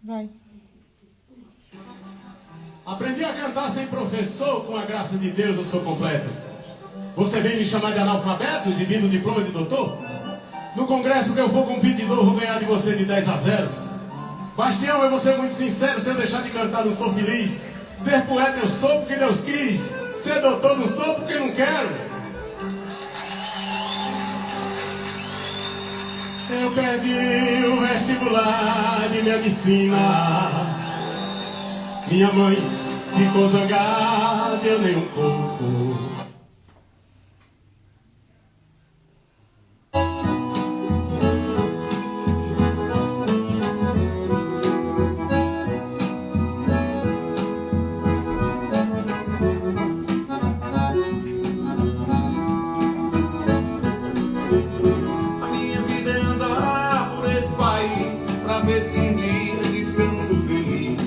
Vai. Aprendi a cantar sem professor, com a graça de Deus eu sou completo. Você vem me chamar de analfabeto, exibindo o diploma de doutor? No congresso que eu for competidor, vou ganhar de você de 10-0. Bastião, eu vou ser muito sincero, se eu deixar de cantar não sou feliz. Ser poeta eu sou porque Deus quis. Ser doutor não sou porque não quero. Eu perdi o vestibular de medicina. Minha mãe ficou zangada, eu nem um pouco. A minha vida é andar por esse país pra ver se um dia descanso feliz,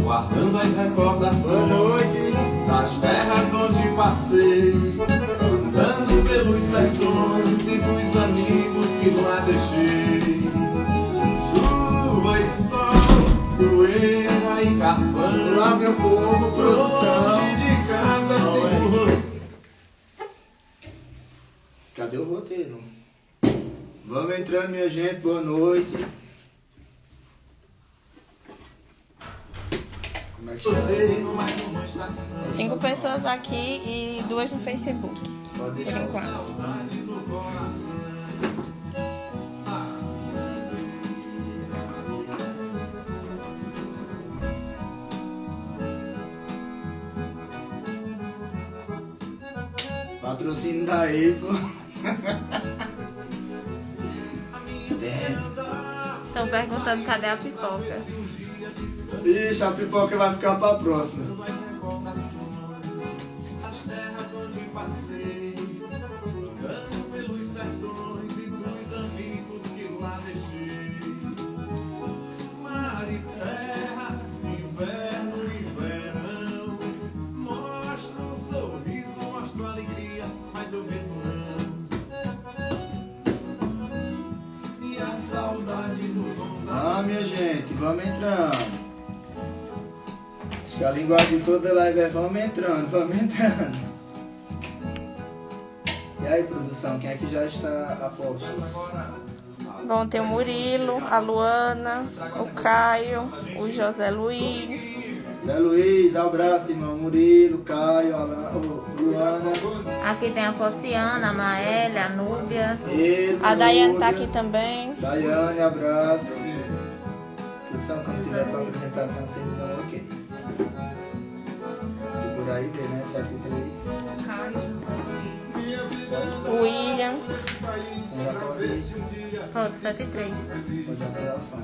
guardando as recordações das terras onde passei, andando pelos sertões e dos amigos que lá deixei. Chuva e sol, poeira e carvão, Olá, meu povo, produção. longe de casa seguro. Cadê o roteiro? Vamos entrando, minha gente, boa noite. Como é que está? 5 pessoas aqui e 2 no Facebook. Pode Por deixar. enquanto. Patrocínio daí, pô. Estão perguntando cadê a pipoca. Ixi, a pipoca vai ficar pra próxima. As terras onde passei, andando pelos sertões e dos amigos que lá deixei. Mar e terra, inverno e verão, mostro um sorriso, mostro alegria, mas eu mesmo não. E a saudade do bom Ah, minha gente, vamos entrando. Acho que a linguagem toda live é vamos entrando, vamos entrando. E aí, produção, quem é que já está a postos? Bom, tem o Murilo, a Luana, o Caio, o José Luiz. Zé Luiz, abraço, irmão. Murilo, Caio, Luana. Aqui tem a Fociana, a Maélia, a Núbia. Ele, A Daiane tá Núbia. aqui também. Daiane, abraço. Produção, quando tiver para apresentação, vocês me dão ok. E por aí vem, né? 73. O William. Já pode ir. Foto 73. Pode já pegar o som.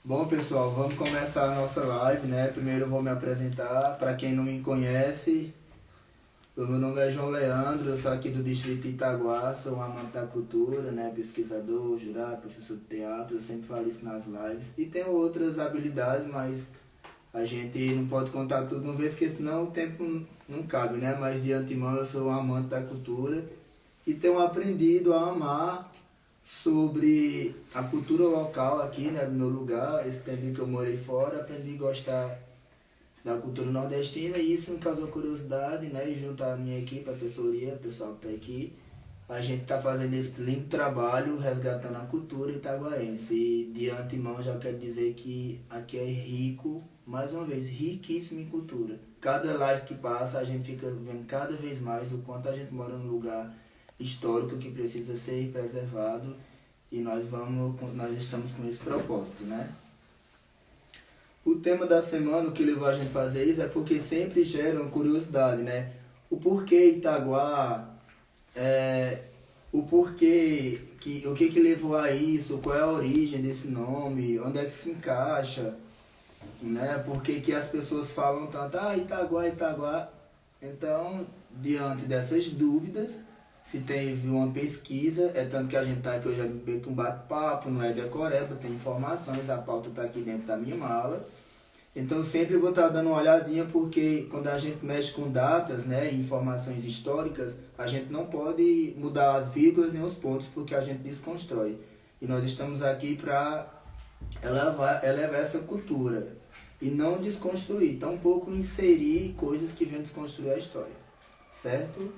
Bom, pessoal, vamos começar a nossa live, né? Primeiro eu vou me apresentar. Para quem não me conhece, o meu nome é João Leandro, eu sou aqui do distrito de Itaguá, sou um amante da cultura, né? Pesquisador, jurado, professor de teatro, eu sempre falo isso nas lives. E tenho outras habilidades, mas a gente não pode contar tudo uma vez, porque senão o tempo não cabe, né? Mas de antemão eu sou um amante da cultura e tenho aprendido a amar sobre a cultura local aqui, né, do meu lugar. Esse tempo que eu morei fora, aprendi a gostar da cultura nordestina e isso me causou curiosidade, né, e junto à minha equipe, assessoria, o pessoal que está aqui, a gente está fazendo esse lindo trabalho resgatando a cultura itaguaense. E de antemão já quero dizer que aqui é rico, mais uma vez, riquíssimo em cultura. Cada live que passa a gente fica vendo cada vez mais o quanto a gente mora num lugar histórico que precisa ser preservado e nós estamos com esse propósito, né? O tema da semana, o que levou a gente a fazer isso é porque sempre gera uma curiosidade, né? O porquê Itaguá, o porquê, o que levou a isso, qual é a origem desse nome, onde é que se encaixa, né? Por que as pessoas falam tanto, Itaguá, Itaguá. Então, diante dessas dúvidas, se teve uma pesquisa, é tanto que a gente está aqui hoje meio que um bate-papo, não é decoreba, tem informações, a pauta está aqui dentro da minha mala. Então sempre vou estar dando uma olhadinha, porque quando a gente mexe com datas, né, e informações históricas, a gente não pode mudar as vírgulas nem os pontos, porque a gente desconstrói. E nós estamos aqui para elevar essa cultura e não desconstruir, tampouco inserir coisas que venham desconstruir a história, certo?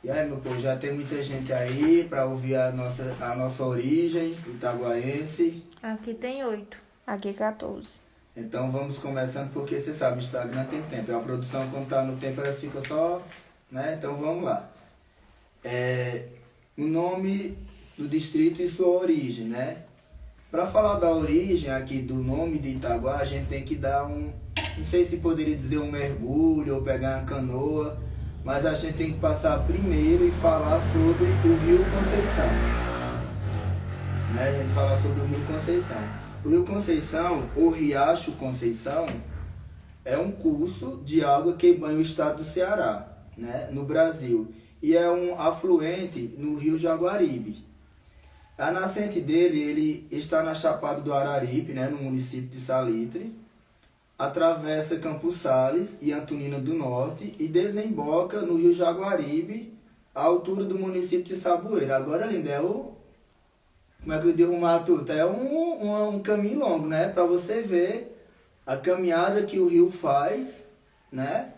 E aí, meu povo, já tem muita gente aí para ouvir a nossa origem itaguaense. Aqui tem 8. Aqui 14. Então vamos começando, porque você sabe, o Instagram tem tempo. A produção, quando tá no tempo, ela fica só, né? Então vamos lá. O nome do distrito e sua origem, né? Para falar da origem aqui do nome de Itaguá, a gente tem que dar não sei se poderia dizer um mergulho ou pegar uma canoa, mas a gente tem que passar primeiro e falar sobre o Rio Conceição. Né? A gente falar sobre o Rio Conceição. O Rio Conceição, ou Riacho Conceição, é um curso de água que banha o estado do Ceará, né? No Brasil, e é um afluente no Rio Jaguaribe. A nascente dele, ele está na Chapada do Araripe, né, no município de Salitre, atravessa Campos Sales e Antonina do Norte e desemboca no Rio Jaguaribe, à altura do município de Saboeiro. Agora, lindo, como é que eu digo, Matuto? É um caminho longo, né, para você ver a caminhada que o rio faz, né,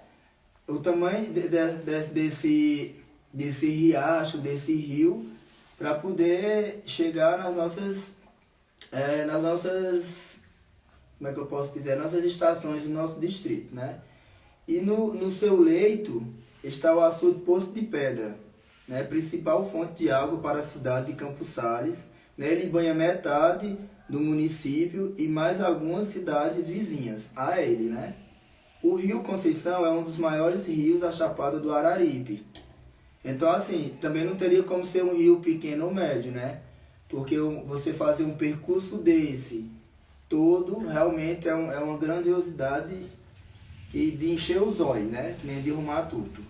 o tamanho desse riacho, desse rio, para poder chegar nas nossas, como é que eu posso dizer, nossas estações do nosso distrito, né? E no seu leito está o açude Poço de Pedra, né? Principal fonte de água para a cidade de Campos Sales, né? Ele banha metade do município e mais algumas cidades vizinhas a ele, né? O Rio Conceição é um dos maiores rios da Chapada do Araripe. Então, assim, também não teria como ser um rio pequeno ou médio, né? Porque você fazer um percurso desse todo, realmente é uma grandiosidade e de encher os olhos, né? Que nem de um Matuto.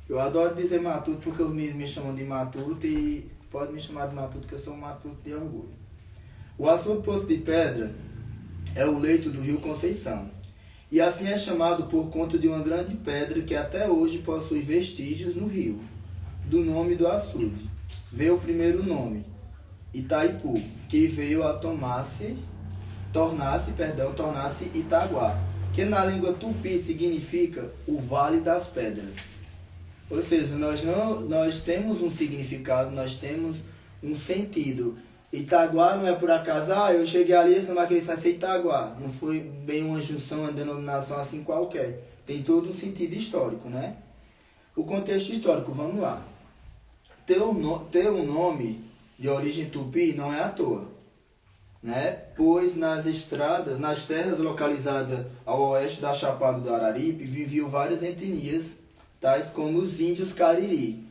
Eu adoro dizer Matuto porque os meninos me chamam de Matuto e pode me chamar de Matuto porque eu sou um Matuto de orgulho. O açude Poço de Pedra é o leito do Rio Conceição. E assim é chamado por conta de uma grande pedra que até hoje possui vestígios no rio. Do nome do açude veio o primeiro nome, Itaipu, que veio a tornar-se Itaguá, que na língua tupi significa o Vale das Pedras. Ou seja, nós temos um significado, nós temos um sentido. Itaguá não é por acaso, eu cheguei ali e não vai ser Itaguá. Não foi bem uma junção, uma denominação assim qualquer. Tem todo um sentido histórico, né? O contexto histórico, vamos lá. Ter um nome de origem tupi não é à toa, né? Pois nas terras localizadas ao oeste da Chapada do Araripe, viviam várias etnias, tais como os índios Cariri.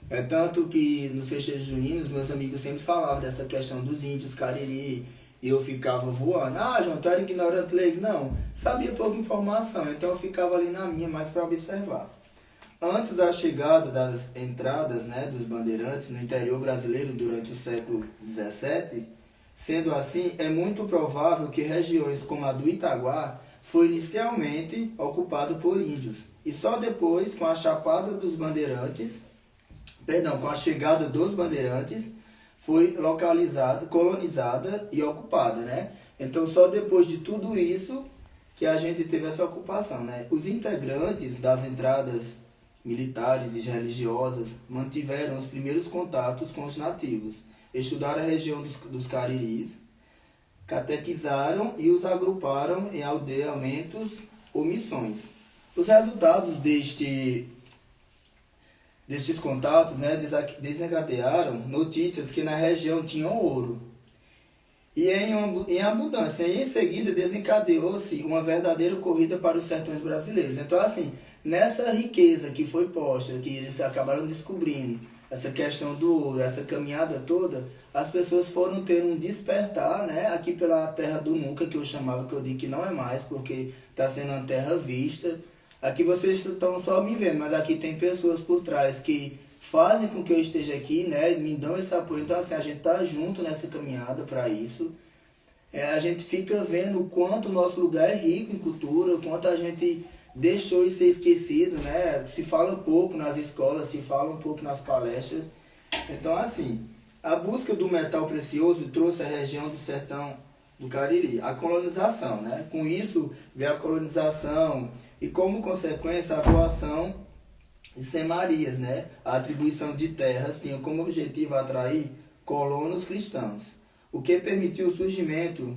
É tanto que nos festejos juninos, meus amigos sempre falavam dessa questão dos índios Cariri, e eu ficava voando. João, tu era ignorante leigo? Não, sabia pouca informação, então eu ficava ali na minha, mais para observar. Antes da chegada das entradas, né, dos bandeirantes no interior brasileiro durante o século XVII, sendo assim, é muito provável que regiões como a do Itaguá foi inicialmente ocupada por índios. E só depois, com a chegada dos bandeirantes, foi localizada, colonizada e ocupada, né? Então, só depois de tudo isso que a gente teve essa ocupação, né? Os integrantes das entradas militares e religiosas mantiveram os primeiros contatos com os nativos, estudaram a região dos Cariris, catequizaram e os agruparam em aldeamentos ou missões. Os resultados destes contatos, né, desencadearam notícias que na região tinham ouro e em abundância. E em seguida desencadeou-se uma verdadeira corrida para os sertões brasileiros. Então, assim, nessa riqueza que foi posta, que eles acabaram descobrindo, essa questão do ouro, essa caminhada toda, as pessoas foram ter um despertar, né, aqui pela terra do nunca, que eu chamava, que eu digo que não é mais, porque está sendo uma terra vista. Aqui vocês estão só me vendo, mas aqui tem pessoas por trás que fazem com que eu esteja aqui, né, me dão esse apoio. Então, assim, a gente está junto nessa caminhada para isso. A gente fica vendo o quanto o nosso lugar é rico em cultura, o quanto a gente deixou de ser esquecido, né? Se fala um pouco nas escolas, se fala um pouco nas palestras. Então, assim, A busca do metal precioso trouxe à região do sertão do Cariri a colonização, né? Com isso veio a colonização e, como consequência, a doação de senmarias, né? A atribuição de terras tinha como objetivo atrair colonos cristãos, o que permitiu o surgimento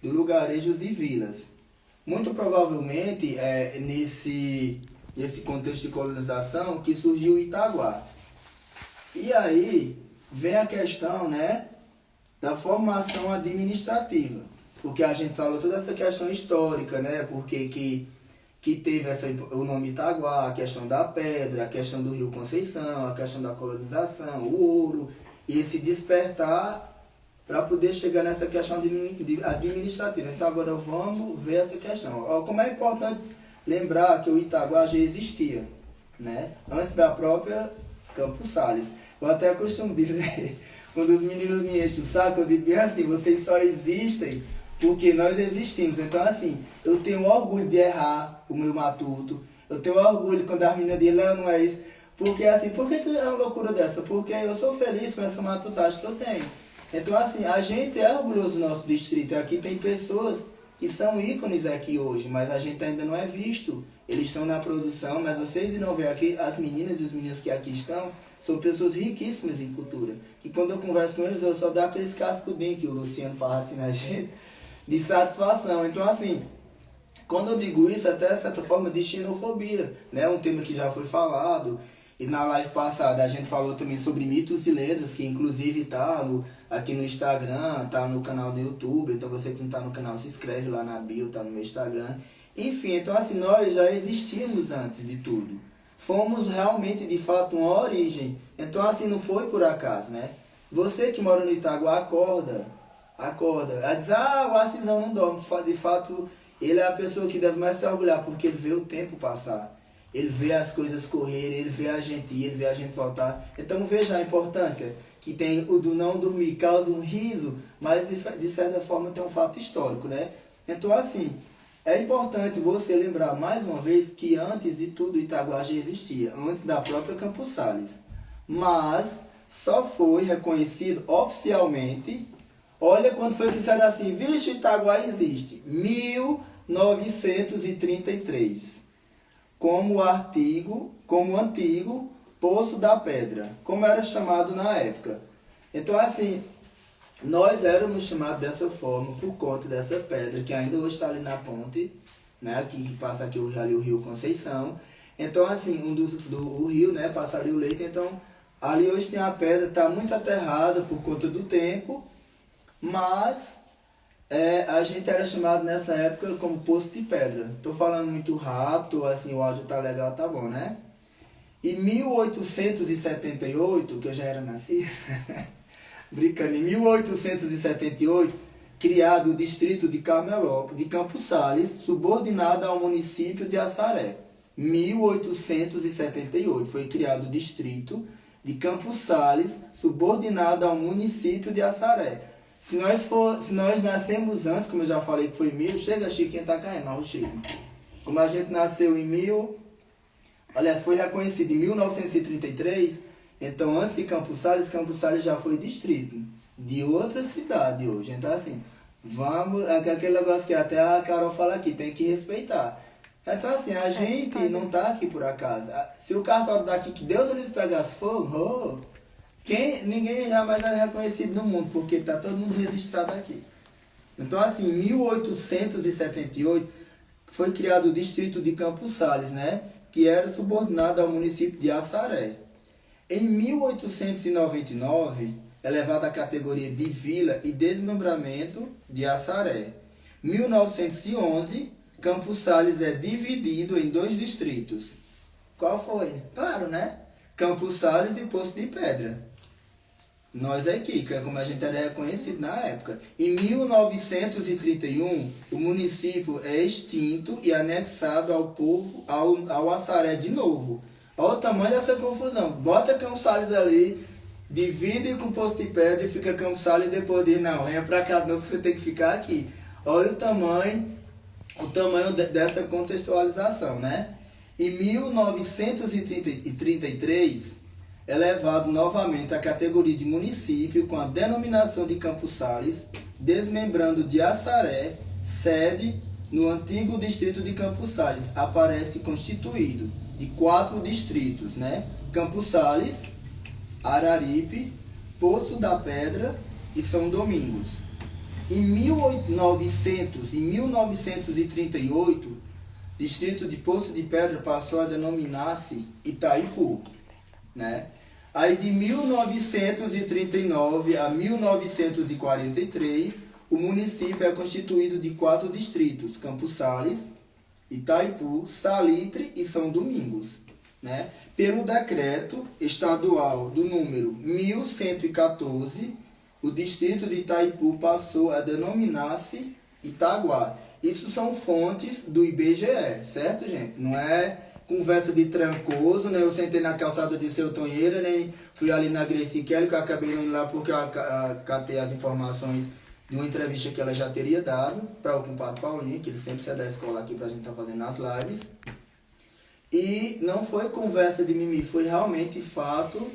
de lugarejos e vilas. Muito provavelmente nesse contexto de colonização que surgiu Itaguá. E aí vem a questão, né, da formação administrativa, porque a gente falou toda essa questão histórica, né, porque que teve o nome Itaguá, a questão da pedra, a questão do Rio Conceição, a questão da colonização, o ouro, e esse despertar para poder chegar nessa questão administrativa. Então agora vamos ver essa questão. Como é importante lembrar que o Itaguá já existia, né, antes da própria Campos Sales. Eu até costumo dizer, quando os meninos me enchem o saco, eu digo bem assim, vocês só existem porque nós existimos. Então assim, eu tenho orgulho de errar o meu matuto, eu tenho orgulho quando as meninas dizem, não é isso, porque assim, por que é uma loucura dessa? Porque eu sou feliz com essa matutagem que eu tenho. Então assim, a gente é orgulhoso do nosso distrito, aqui tem pessoas que são ícones aqui hoje, mas a gente ainda não é visto. Eles estão na produção, mas vocês irão ver aqui, as meninas e os meninos que aqui estão, são pessoas riquíssimas em cultura. E quando eu converso com eles, eu só dou aqueles cascudinhos que o Luciano faz assim na gente, de satisfação. Então assim, quando eu digo isso, até de certa forma de xenofobia, né? Um tema que já foi falado. E na live passada a gente falou também sobre mitos e lendas, que inclusive tá aqui no Instagram, tá no canal do YouTube. Então você que não tá no canal, se inscreve lá na bio, tá no meu Instagram. Enfim, então assim, nós já existimos antes de tudo. Fomos realmente, de fato, uma origem. Então assim, não foi por acaso, né? Você que mora no Itaguá, acorda. Aí diz, o Assisão não dorme. De fato, ele é a pessoa que deve mais se orgulhar, porque ele vê o tempo passar. Ele vê as coisas correrem, ele vê a gente ir, ele vê a gente voltar. Então veja a importância que tem o do não dormir, causa um riso, mas de certa forma tem um fato histórico, né? Então assim, é importante você lembrar mais uma vez que antes de tudo Itaguá já existia, antes da própria Campos Sales. Mas só foi reconhecido oficialmente, olha quando foi que disseram assim, vixe, Itaguá existe, 1933. Como antigo Poço da Pedra, como era chamado na época. Então assim, nós éramos chamados dessa forma por conta dessa pedra, que ainda hoje está ali na ponte, né, que passa aqui o Rio Conceição. Então assim, o rio, né, passa ali o leito, então ali hoje tem a pedra, está muito aterrada por conta do tempo, mas a gente era chamado nessa época como Poço de Pedra. Estou falando muito rápido, assim, o áudio tá legal, tá bom, né? Em 1878, que eu já era nascido, brincando, em 1878, criado o distrito de Carmelópolis, de Campos Sales, subordinado ao município de Assaré. 1878 foi criado o distrito de Campos Sales, subordinado ao município de Assaré. Se nós nascemos antes, como eu já falei que foi 1000, chega Chiquinho tá caindo, mas o Chico. Como a gente nasceu em 1000, aliás, foi reconhecido em 1933, então antes de Campos Sales já foi distrito de outra cidade hoje. Então assim, vamos, aquele negócio que até a Carol fala aqui, tem que respeitar. Então assim, a gente não tá aqui por acaso. Se o cartório daqui, que Deus livre pegasse fogo, ninguém jamais era reconhecido no mundo, porque está todo mundo registrado aqui. Então assim, em 1878 foi criado o distrito de Campos Sales, né, que era subordinado ao município de Assaré. Em 1899 é elevado à categoria de vila e desmembramento de Assaré. 1911, Campos Sales é dividido em 2 distritos. Qual foi? Claro, né? Campos Sales e Poço de Pedra. Nós aqui, que é como a gente era reconhecido na época. Em 1931, o município é extinto e anexado ao Assaré de novo. Olha o tamanho dessa confusão. Bota Campos Sales ali, divide com Poço de Pedra e fica Campos Sales e depois diz, não, venha pra cá de novo que você tem que ficar aqui. Olha o tamanho dessa contextualização, né? Em 1933, elevado novamente à categoria de município com a denominação de Campos Sales, desmembrando de Assaré, sede no antigo distrito de Campos Sales. Aparece constituído de 4 distritos, né? Campos Sales, Araripe, Poço da Pedra e São Domingos. Em 1938, distrito de Poço de Pedra passou a denominar-se Itaipu, né? Aí de 1939 a 1943, o município é constituído de 4 distritos: Campos Sales, Itaipu, Salitre e São Domingos, né? Pelo decreto estadual do número 1114, o distrito de Itaipu passou a denominar-se Itaguá. Isso são fontes do IBGE, certo, gente? Não é conversa de trancoso, né? Eu sentei na calçada de Seu Tonheira, nem fui ali na Gracie Kelly, que eu acabei indo lá porque eu catei as informações de uma entrevista que ela já teria dado para o compadre Paulinho, que ele sempre sai da escola aqui pra gente estar fazendo as lives. E não foi conversa de mimimi, foi realmente fato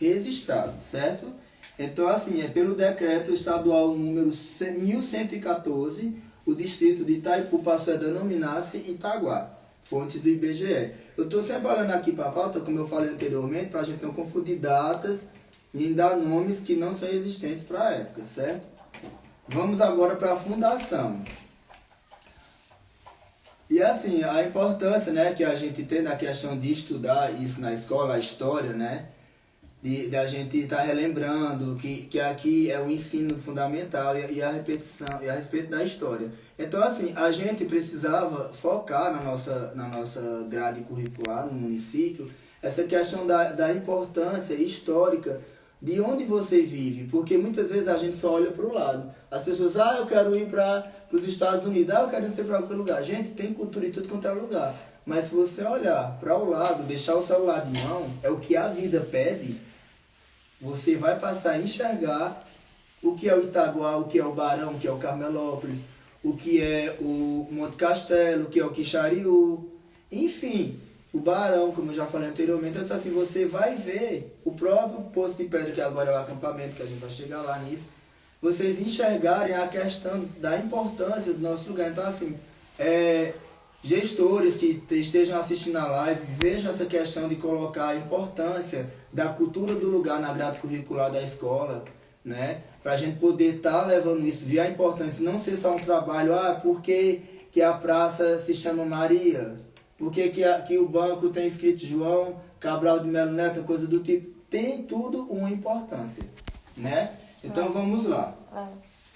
registrado, certo? Então, assim, é pelo decreto estadual número 1114, o distrito de Itaipu passou a denominar-se Itaguá, fontes do IBGE. Eu estou sempre olhando aqui para a pauta, como eu falei anteriormente, para a gente não confundir datas, nem dar nomes que não são existentes para a época, certo? Vamos agora para a fundação. E assim, a importância, né, que a gente tem na questão de estudar isso na escola, a história, né? De a gente estar relembrando que aqui é o ensino fundamental e a repetição e a respeito da história. Então, assim, a gente precisava focar na nossa grade curricular no município essa questão da importância histórica de onde você vive, porque muitas vezes a gente só olha para o lado. As pessoas, eu quero ir para os Estados Unidos, eu quero ir para qualquer lugar. Gente, tem cultura em tudo quanto é lugar. Mas se você olhar para o lado, deixar o celular de mão, é o que a vida pede, você vai passar a enxergar o que é o Itaguá, o que é o Barão, o que é o Carmelópolis, o que é o Monte Castelo, o que é o Quixariú, enfim, o Barão, como eu já falei anteriormente. Então, assim, você vai ver o próprio Poço de Pedra, que agora é o acampamento, que a gente vai chegar lá nisso, vocês enxergarem a questão da importância do nosso lugar. Então, assim, gestores que estejam assistindo a live, vejam essa questão de colocar a importância da cultura do lugar na grade curricular da escola, né? Para a gente poder estar levando isso, ver a importância, não ser só um trabalho, por que a praça se chama Maria? Por que o banco tem escrito João Cabral de Melo Neto, coisa do tipo? Tem tudo uma importância, né? Então vamos lá.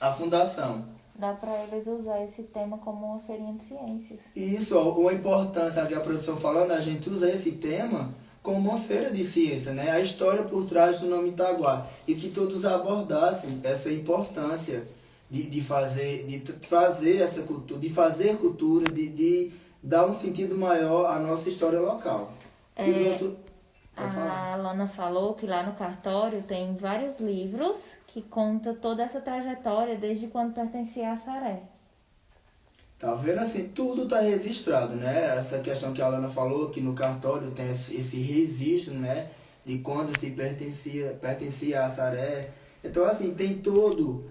A fundação. Dá para eles usar esse tema como uma feirinha de ciências. Isso, a importância que a produção falando, a gente usa esse tema como uma feira de ciência, né? A história por trás do nome Itaguá. E que todos abordassem essa importância de fazer essa cultura, de fazer cultura, de dar um sentido maior à nossa história local. A Alana falou que lá no cartório tem vários livros que contam toda essa trajetória desde quando pertencia a Saré. Tá vendo, assim, tudo tá registrado, né? Essa questão que a Alana falou, que no cartório tem esse registro, né? De quando se pertencia a Saré. Então, assim, tem todo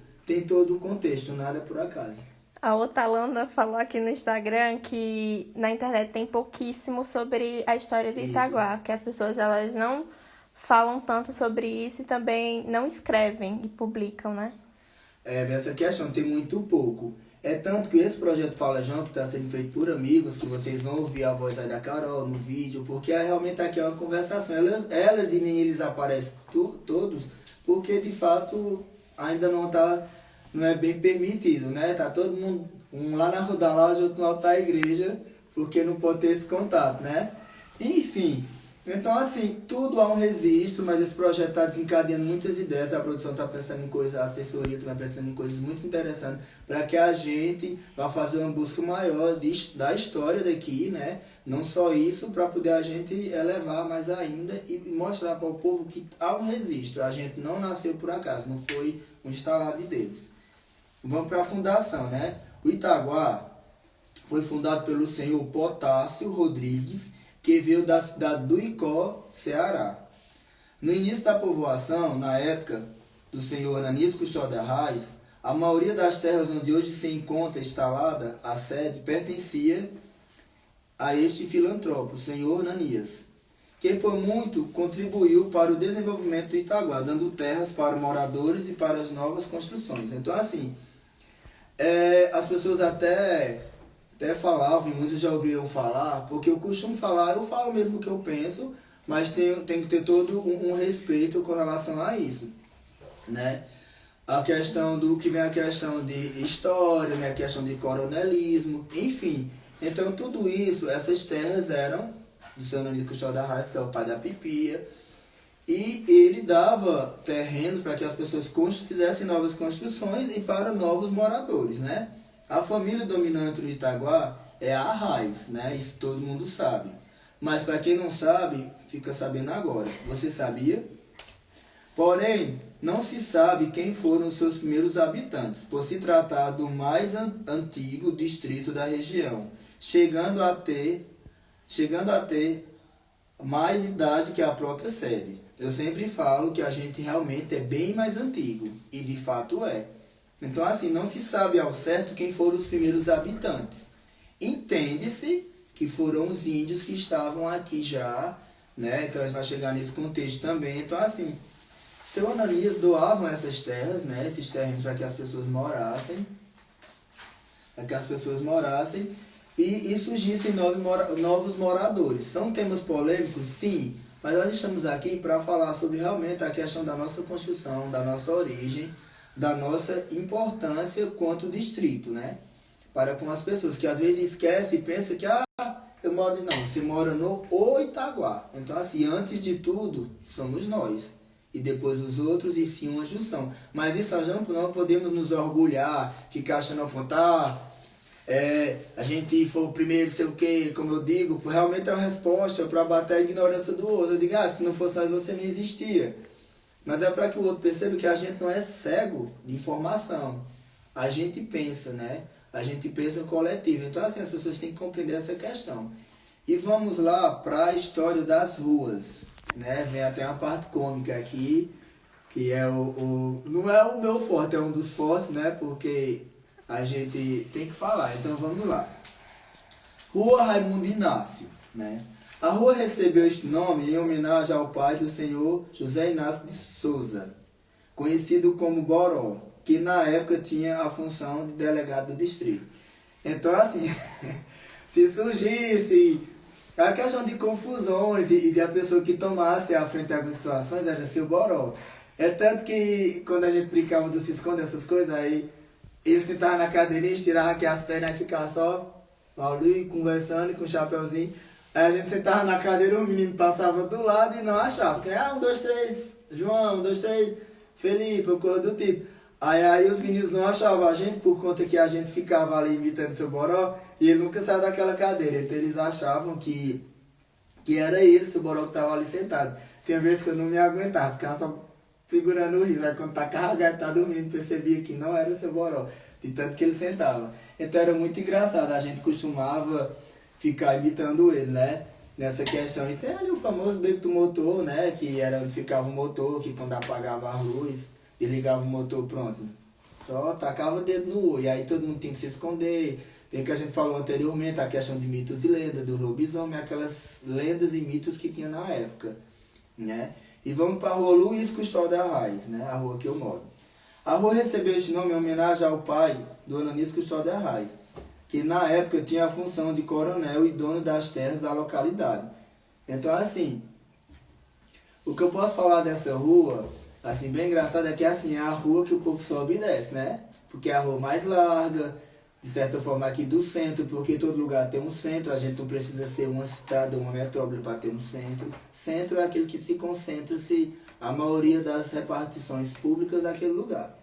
o contexto, nada por acaso. A outra Alana falou aqui no Instagram que na internet tem pouquíssimo sobre a história de Itaguá, que as pessoas elas não falam tanto sobre isso e também não escrevem e publicam, né? Essa questão tem muito pouco. É tanto que esse projeto Fala João, que está sendo feito por amigos, que vocês vão ouvir a voz aí da Carol no vídeo, porque realmente aqui é uma conversação. Elas e nem eles aparecem todos, porque de fato ainda não é bem permitido, né? Tá todo mundo, um lá na Rua da Loja, outro no alto da igreja, porque não pode ter esse contato, né? Enfim, então assim, tudo há um registro, mas esse projeto está desencadeando muitas ideias, a produção está pensando em coisas, a assessoria está pensando em coisas muito interessantes, para que a gente vá fazer uma busca maior da história daqui, né? Não só isso, para poder a gente elevar mais ainda e mostrar para o povo que há um registro. A gente não nasceu por acaso, não foi um instalar de deles. Vamos para a fundação, né? O Itaguá foi fundado pelo senhor Potássio Rodrigues, que veio da cidade do Icó, Ceará. No início da povoação, na época do senhor Ananias Custódio Arraes, a maioria das terras onde hoje se encontra instalada a sede pertencia a este filantropo, o senhor Ananias, que por muito contribuiu para o desenvolvimento do Itaguá, dando terras para moradores e para as novas construções. Então, assim, as pessoas até falavam, e muitos já ouviram falar, porque eu costumo falar, eu falo mesmo o que eu penso, mas tem que ter todo um respeito com relação a isso, né? A questão do que vem a questão de história, né? A questão de coronelismo, enfim. Então, tudo isso, essas terras eram do seu Ananias Custódio Arraes, que é o pai da Pipia, e ele dava terrenos para que as pessoas fizessem novas construções e para novos moradores, né? A família dominante do Itaguá é a Arraes, né? Isso todo mundo sabe. Mas para quem não sabe, fica sabendo agora. Você sabia? Porém, não se sabe quem foram os seus primeiros habitantes, por se tratar do mais antigo distrito da região, chegando a ter mais idade que a própria sede. Eu sempre falo que a gente realmente é bem mais antigo, e de fato é. Então, assim, não se sabe ao certo quem foram os primeiros habitantes. Entende-se que foram os índios que estavam aqui já, né? Então, a gente vai chegar nesse contexto também. Então, assim, seu Ananias doavam essas terras, né? Esses terrenos para que as pessoas morassem. E surgissem novos moradores. São temas polêmicos, sim, mas nós estamos aqui para falar sobre realmente a questão da nossa construção, da nossa origem, da nossa importância quanto distrito, né? Para com as pessoas que às vezes esquecem e pensam que, eu moro... Não, você mora no Itaguá. Então, assim, antes de tudo, somos nós. E depois os outros, e sim uma junção. Mas isso nós não podemos nos orgulhar, ficar achando apontar... a gente foi o primeiro, sei o que, como eu digo, realmente é uma resposta para bater a ignorância do outro. Eu digo, se não fosse nós, você não existia. Mas é para que o outro perceba que a gente não é cego de informação. A gente pensa, né? A gente pensa coletivo. Então, assim, as pessoas têm que compreender essa questão. E vamos lá para a história das ruas, né? Vem até uma parte cômica aqui, que é não é o meu forte, é um dos fortes, né? Porque a gente tem que falar, então vamos lá. Rua Raimundo Inácio, né? A rua recebeu este nome em homenagem ao pai do senhor José Inácio de Souza, conhecido como Boró, que na época tinha a função de delegado do distrito. Então, assim, se surgisse a questão de confusões e de a pessoa que tomasse à frente de algumas situações era seu Boró. É tanto que quando a gente brincava do se esconde, essas coisas, aí ele sentava na cadeirinha, estirava aqui as pernas e ficava só ali conversando com o chapeuzinho. Aí a gente sentava na cadeira, o menino passava do lado e não achava. Porque, 1, 2, 3, João, 1, 2, 3, Felipe, ou coisa do tipo. Aí os meninos não achavam a gente por conta que a gente ficava ali imitando seu Boró e ele nunca saiu daquela cadeira. Então eles achavam que era ele, seu Boró, que estava ali sentado. Tem vezes que eu não me aguentava, ficava só segurando o riso. Aí quando tá carregado, tá dormindo, percebia que não era o seu Boró, de tanto que ele sentava. Então era muito engraçado, a gente costumava ficar imitando ele, né? Nessa questão. E tem ali o famoso beco do motor, né? Que era onde ficava o motor, que quando apagava a luz e ligava o motor, pronto. Só tacava o dedo no olho. E aí todo mundo tem que se esconder. Tem que a gente falou anteriormente, a questão de mitos e lendas, do lobisomem, aquelas lendas e mitos que tinha na época, né? E vamos para a rua Luiz Custódio Arraes, né? A rua que eu moro. A rua recebeu este nome em homenagem ao pai do Ananias Custódio Arraes, que na época tinha a função de coronel e dono das terras da localidade. Então, assim, o que eu posso falar dessa rua, assim, bem engraçado, é que assim, é a rua que o povo sobe e desce, né? Porque é a rua mais larga, de certa forma aqui do centro, porque todo lugar tem um centro, a gente não precisa ser uma cidade ou uma metrópole para ter um centro. Centro é aquele que se concentra-se a maioria das repartições públicas daquele lugar.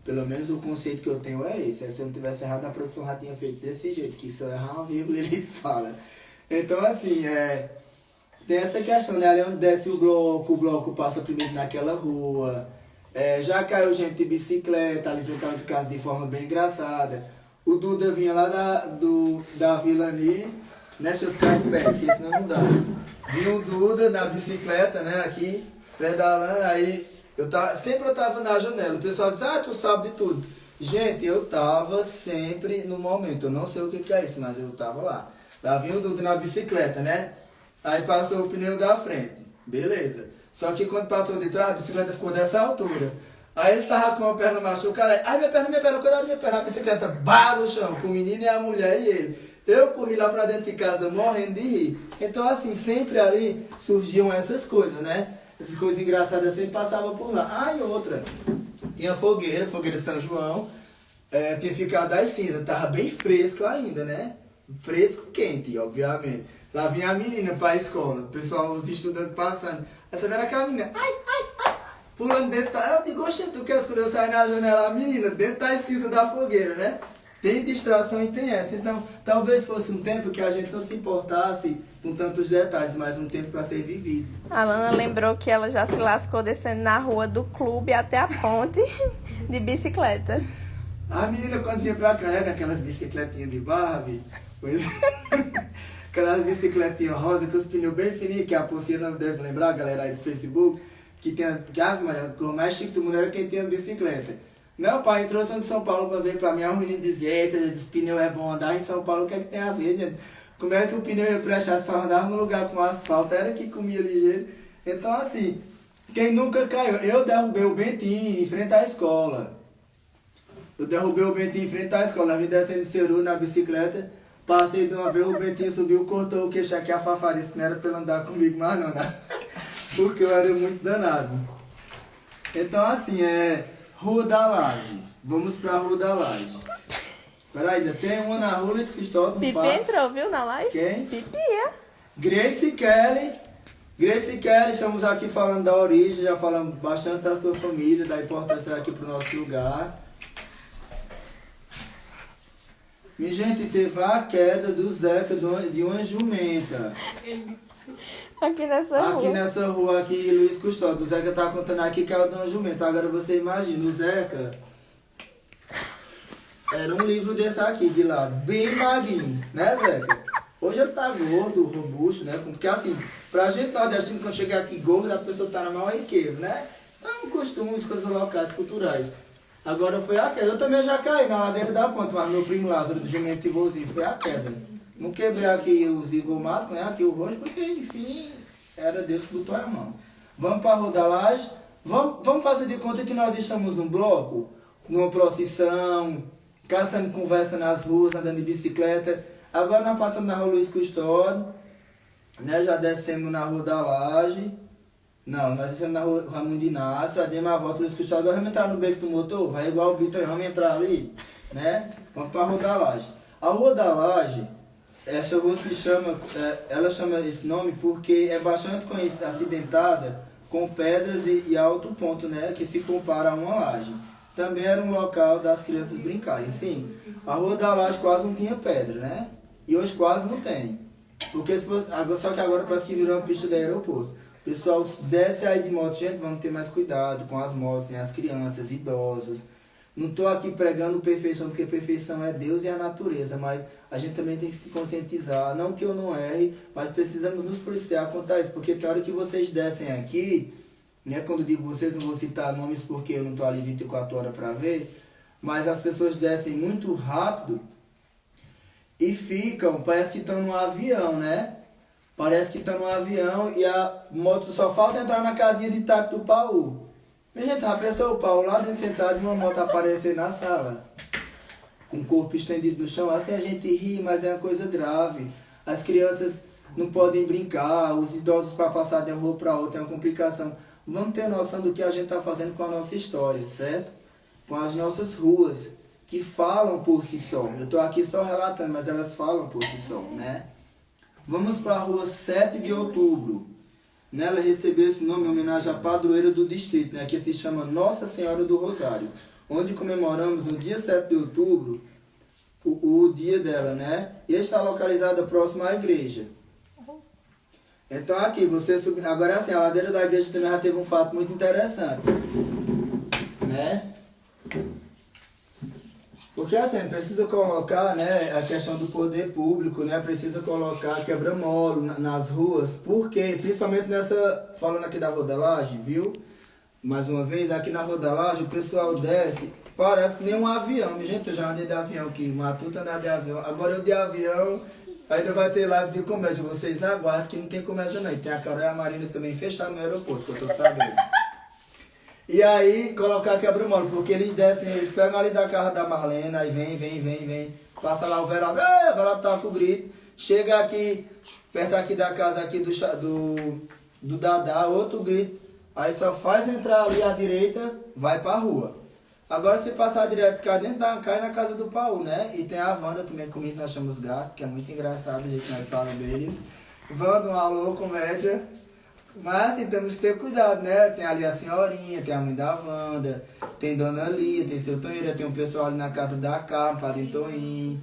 Pelo menos o conceito que eu tenho é esse. Se eu não tivesse errado, a produção já tinha feito desse jeito, que se eu errar uma vírgula, eles falam. Então, assim, tem essa questão, né? Ali onde desce o bloco passa primeiro naquela rua. Já caiu gente de bicicleta, ali ficava de casa de forma bem engraçada. O Duda vinha lá da Vilani, né? Deixa eu ficar em pé, porque senão não dá. Vinha o Duda na bicicleta, né? Aqui, pedalando, aí sempre eu tava na janela. O pessoal diz, tu sabe de tudo. Gente, eu tava sempre no momento. Eu não sei o que é isso, mas eu tava lá. Lá vinha o Dudu na bicicleta, né? Aí passou o pneu da frente. Beleza. Só que quando passou de trás, a bicicleta ficou dessa altura. Aí ele tava com a perna machucada. Ai, minha perna, cuidado, minha perna. A bicicleta, no chão, com o menino e a mulher e ele. Eu corri lá pra dentro de casa morrendo de rir. Então, assim, sempre ali surgiam essas coisas, né? Essas coisas engraçadas sempre passavam por lá. Ah, e outra. Tinha fogueira de São João. Tinha ficado as cinzas. Tava bem fresco ainda, né? Fresco, quente, obviamente. Lá vinha a menina pra escola. O pessoal, os estudantes passando. Aí você vê aquela menina. Ai. Pulando dentro. Eu digo, oxe, tu quer quando eu sair na janela? A menina, dentro das cinzas da fogueira, né? Tem distração e tem essa. Então, talvez fosse um tempo que a gente não se importasse com tantos detalhes, mas um tempo para ser vivido. A Lana lembrou que ela já se lascou descendo na rua do clube até a ponte de bicicleta. A menina, quando vinha pra cá, era aquelas bicicletinhas de Barbie, aquelas bicicletinhas rosa com os pneus bem fininhos, que a Pulseira não deve lembrar, galera aí do Facebook, que o mais chique do mundo era quem tinha bicicleta. Meu pai entrou em São Paulo pra ver pra mim, os meninos diziam, eita, os pneus é bom andar em São Paulo, o que é que tem a ver, gente? Como é que o pneu ia prestar só andar num lugar com asfalto, era que comia ligeiro. Então assim, quem nunca caiu, eu derrubei o Bentinho em frente à escola. Nós vim descendo de Ceru na bicicleta, passei de uma vez, o Bentinho subiu, cortou o queixo aqui, a fafarice, não era pra ele andar comigo mais não, né? Porque eu era muito danado. Então assim, Rua da Laje. Vamos pra Rua da Laje. Peraí, ainda tem uma na Rua Luiz Cristóvão. Pipi entrou, viu, na live? Quem? Pipi, Grace Kelly, estamos aqui falando da origem, já falamos bastante da sua família, da importância aqui pro nosso lugar. Minha gente, teve a queda do Zeca de uma jumenta. Aqui nessa rua aqui, Luiz Custódio. O Zeca tá contando aqui que é o de uma jumenta. Agora você imagina, o Zeca era um livro desse aqui, de lado, bem magrinho, né, Zeca? Hoje ele tá gordo, robusto, né? Porque assim, pra gente nordestino, quando chegar aqui gordo, a pessoa tá na maior riqueza, né? São costumes, coisas locais, culturais. Agora foi a queda. Eu também já caí na ladeira da ponte, mas meu primo Lázaro, do jumento e vozinho, foi a queda. Não quebrei aqui os zigomatos, né? Aqui o rosto, porque, enfim, era Deus que botou a mão. Vamos para a Rua da Laje. Vamos fazer de conta que nós estamos num bloco, numa procissão, caçando conversa nas ruas, andando de bicicleta. Agora nós passamos na Rua Luiz Custódio, né? Já descemos na Rua da Laje. Não, nós descemos na Rua Ramon de Inácio, aí demos a volta Luiz Custódio. Agora vamos entrar no beco do motor, vai igual o Vitor, vamos entrar ali, né? Vamos para a Rua da Laje. A Rua da Laje, essa rua se chama, ela chama esse nome porque é bastante conhecida, acidentada, com pedras e alto ponto, né? Que se compara a uma laje. Também era um local das crianças brincarem. Sim, a Rua da Laje quase não tinha pedra, né? E hoje quase não tem. Porque só que agora parece que virou uma pista do aeroporto. Pessoal, desce aí de moto, gente, vamos ter mais cuidado com as motos, né? As crianças, idosos. Não estou aqui pregando perfeição, porque perfeição é Deus e a natureza, mas a gente também tem que se conscientizar. Não que eu não erre, mas precisamos nos policiar quanto a isso, porque tem hora que vocês descem aqui, né? Quando eu digo vocês, não vou citar nomes porque eu não estou ali 24 horas para ver, mas as pessoas descem muito rápido e ficam, parece que estão num avião, né? Parece que estão num avião e a moto só falta entrar na casinha de taco do Paulo. Minha gente, a pessoa, o Paulo lá dentro sentado e uma moto aparecer na sala, com o corpo estendido no chão, assim a gente ri, mas é uma coisa grave. As crianças não podem brincar, os idosos para passar de uma rua para outra é uma complicação. Vamos ter noção do que a gente está fazendo com a nossa história, certo? Com as nossas ruas, que falam por si só. Eu estou aqui só relatando, mas elas falam por si só, né? Vamos para a rua 7 de outubro. Nela recebeu esse nome em homenagem à padroeira do distrito, né, que se chama Nossa Senhora do Rosário, onde comemoramos no dia 7 de outubro o dia dela, né? E está localizada próximo à igreja. Então aqui, você subindo. Agora assim, a ladeira da igreja também já teve um fato muito interessante, né? Porque assim, precisa colocar, né, a questão do poder público, né, precisa colocar quebra-mola nas ruas, porque, principalmente nessa, falando aqui da Rodalagem, viu? Mais uma vez, aqui na Rodalagem, o pessoal desce, parece que nem um avião. Gente, eu já andei de avião aqui, o Matuto andava de avião, agora eu de avião, ainda vai ter live de comédia, vocês aguardem que não tem comédia não, e tem a Carol e a Marina também fecharam no aeroporto, que eu tô sabendo. E aí, colocar quebra-mola, porque eles descem, eles pegam ali da casa da Marlena, aí vem, passa lá o Veraldo, o Veraldo tá com o grito, chega aqui, perto aqui da casa aqui do Dadá, outro grito, aí só faz entrar ali à direita, vai pra rua. Agora se passar direto cá dentro, cai na casa do Paulo, né? E tem a Wanda também comigo, nós chamamos gato, que é muito engraçado o jeito que nós falamos deles. Wanda, um alô, comédia. Mas assim, temos que ter cuidado, né? Tem ali a senhorinha, tem a mãe da Wanda, tem Dona Lia, tem seu Tonheira, tem um pessoal ali na casa da Carmen, Padre Toins,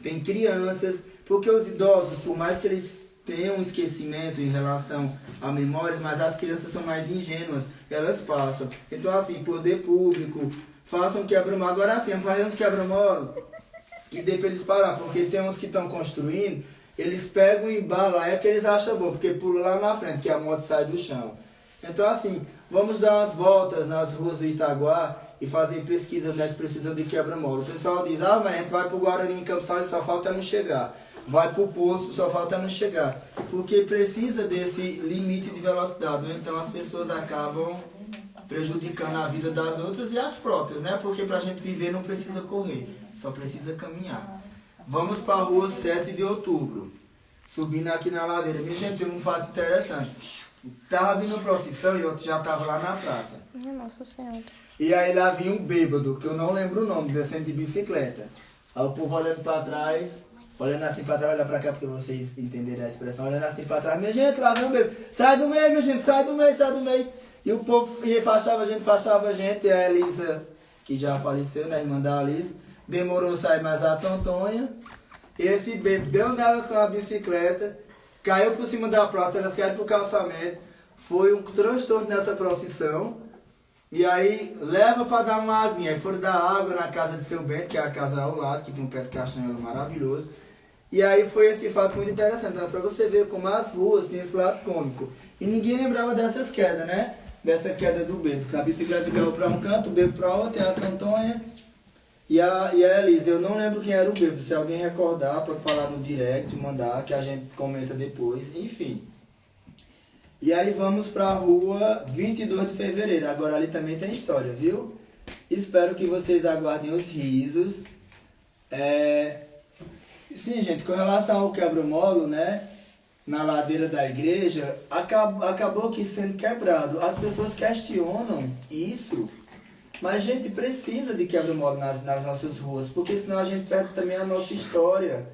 tem crianças, porque os idosos, por mais que eles tenham um esquecimento em relação a memórias, mas as crianças são mais ingênuas, elas passam. Então assim, poder público, façam quebra-mola. Agora assim, fazem uns quebra-mola que dê pra eles parar, porque tem uns que estão construindo, eles pegam e balam, é que eles acham bom, porque pula lá na frente, que a moto sai do chão. Então assim, vamos dar umas voltas nas ruas do Itaguá e fazer pesquisa onde é que precisam de quebra-mola. O pessoal diz, mas a gente vai pro Guarani em Campos Sales, só falta não chegar. Vai pro Poço, só falta não chegar. Porque precisa desse limite de velocidade, ou então as pessoas acabam prejudicando a vida das outras e as próprias, né? Porque pra gente viver não precisa correr, só precisa caminhar. Vamos para a rua 7 de outubro, subindo aqui na ladeira. Minha gente, tem um fato interessante. Tava vindo procissão e eu já tava lá na praça. Nossa Senhora. E aí lá vinha um bêbado, que eu não lembro o nome, descendo de bicicleta. Aí o povo olhando para trás, olhando assim para trás, olha para cá porque vocês entenderem a expressão, olhando assim para trás. Minha gente, lá vem um bêbado. Sai do meio, minha gente, sai do meio, sai do meio. E o povo afastava a gente, e a Elisa, que já faleceu, né, irmã da Alice, demorou a sair mais a Tontonha. Esse bêbado deu nelas com a bicicleta, caiu por cima da praça, elas caíram pro calçamento. Foi um transtorno nessa procissão. E aí leva para dar uma aguinha. Aí foram dar água na casa de seu Bento, que é a casa ao lado, que tem um pé de castanha maravilhoso. E aí foi esse fato muito interessante, para você ver como as ruas têm esse lado cômico. E ninguém lembrava dessas quedas, né? Dessa queda do bêbado. Porque a bicicleta caiu para um canto, o bêbado para outro, é a Tontonha. E a Elisa, eu não lembro quem era o bêbado. Se alguém recordar, pode falar no direct, mandar, que a gente comenta depois. Enfim. E aí vamos para a rua 22 de fevereiro. Agora ali também tem história, viu? Espero que vocês aguardem os risos. Sim, gente, com relação ao quebra-molo, né? Na ladeira da igreja, acabou que sendo quebrado. As pessoas questionam isso. Mas a gente precisa de quebra-mola nas nossas ruas, porque senão a gente perde também a nossa história,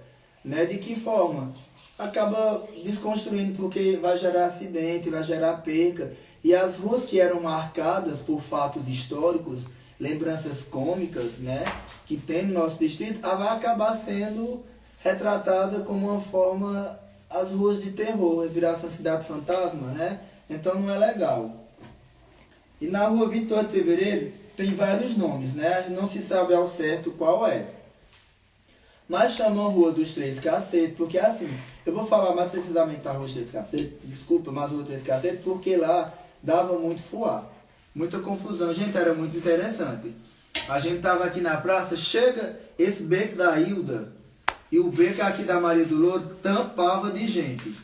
né? De que forma? Acaba desconstruindo, porque vai gerar acidente, vai gerar perca. E as ruas que eram marcadas por fatos históricos, lembranças cômicas, né? Que tem no nosso distrito, vai acabar sendo retratada como uma forma, as ruas de terror, virar essa cidade fantasma, né? Então não é legal. E na rua 28 de fevereiro, tem vários nomes, né? A gente não se sabe ao certo qual é. Mas chamam a Rua dos Três Cacetes, porque assim, eu vou falar mais precisamente da Rua dos Três Cacetes, desculpa, mas Rua dos Três Cacetes, porque lá dava muito fuá, muita confusão. Gente, era muito interessante. A gente tava aqui na praça, chega esse beco da Hilda e o beco aqui da Maria do Louro tampava de gente.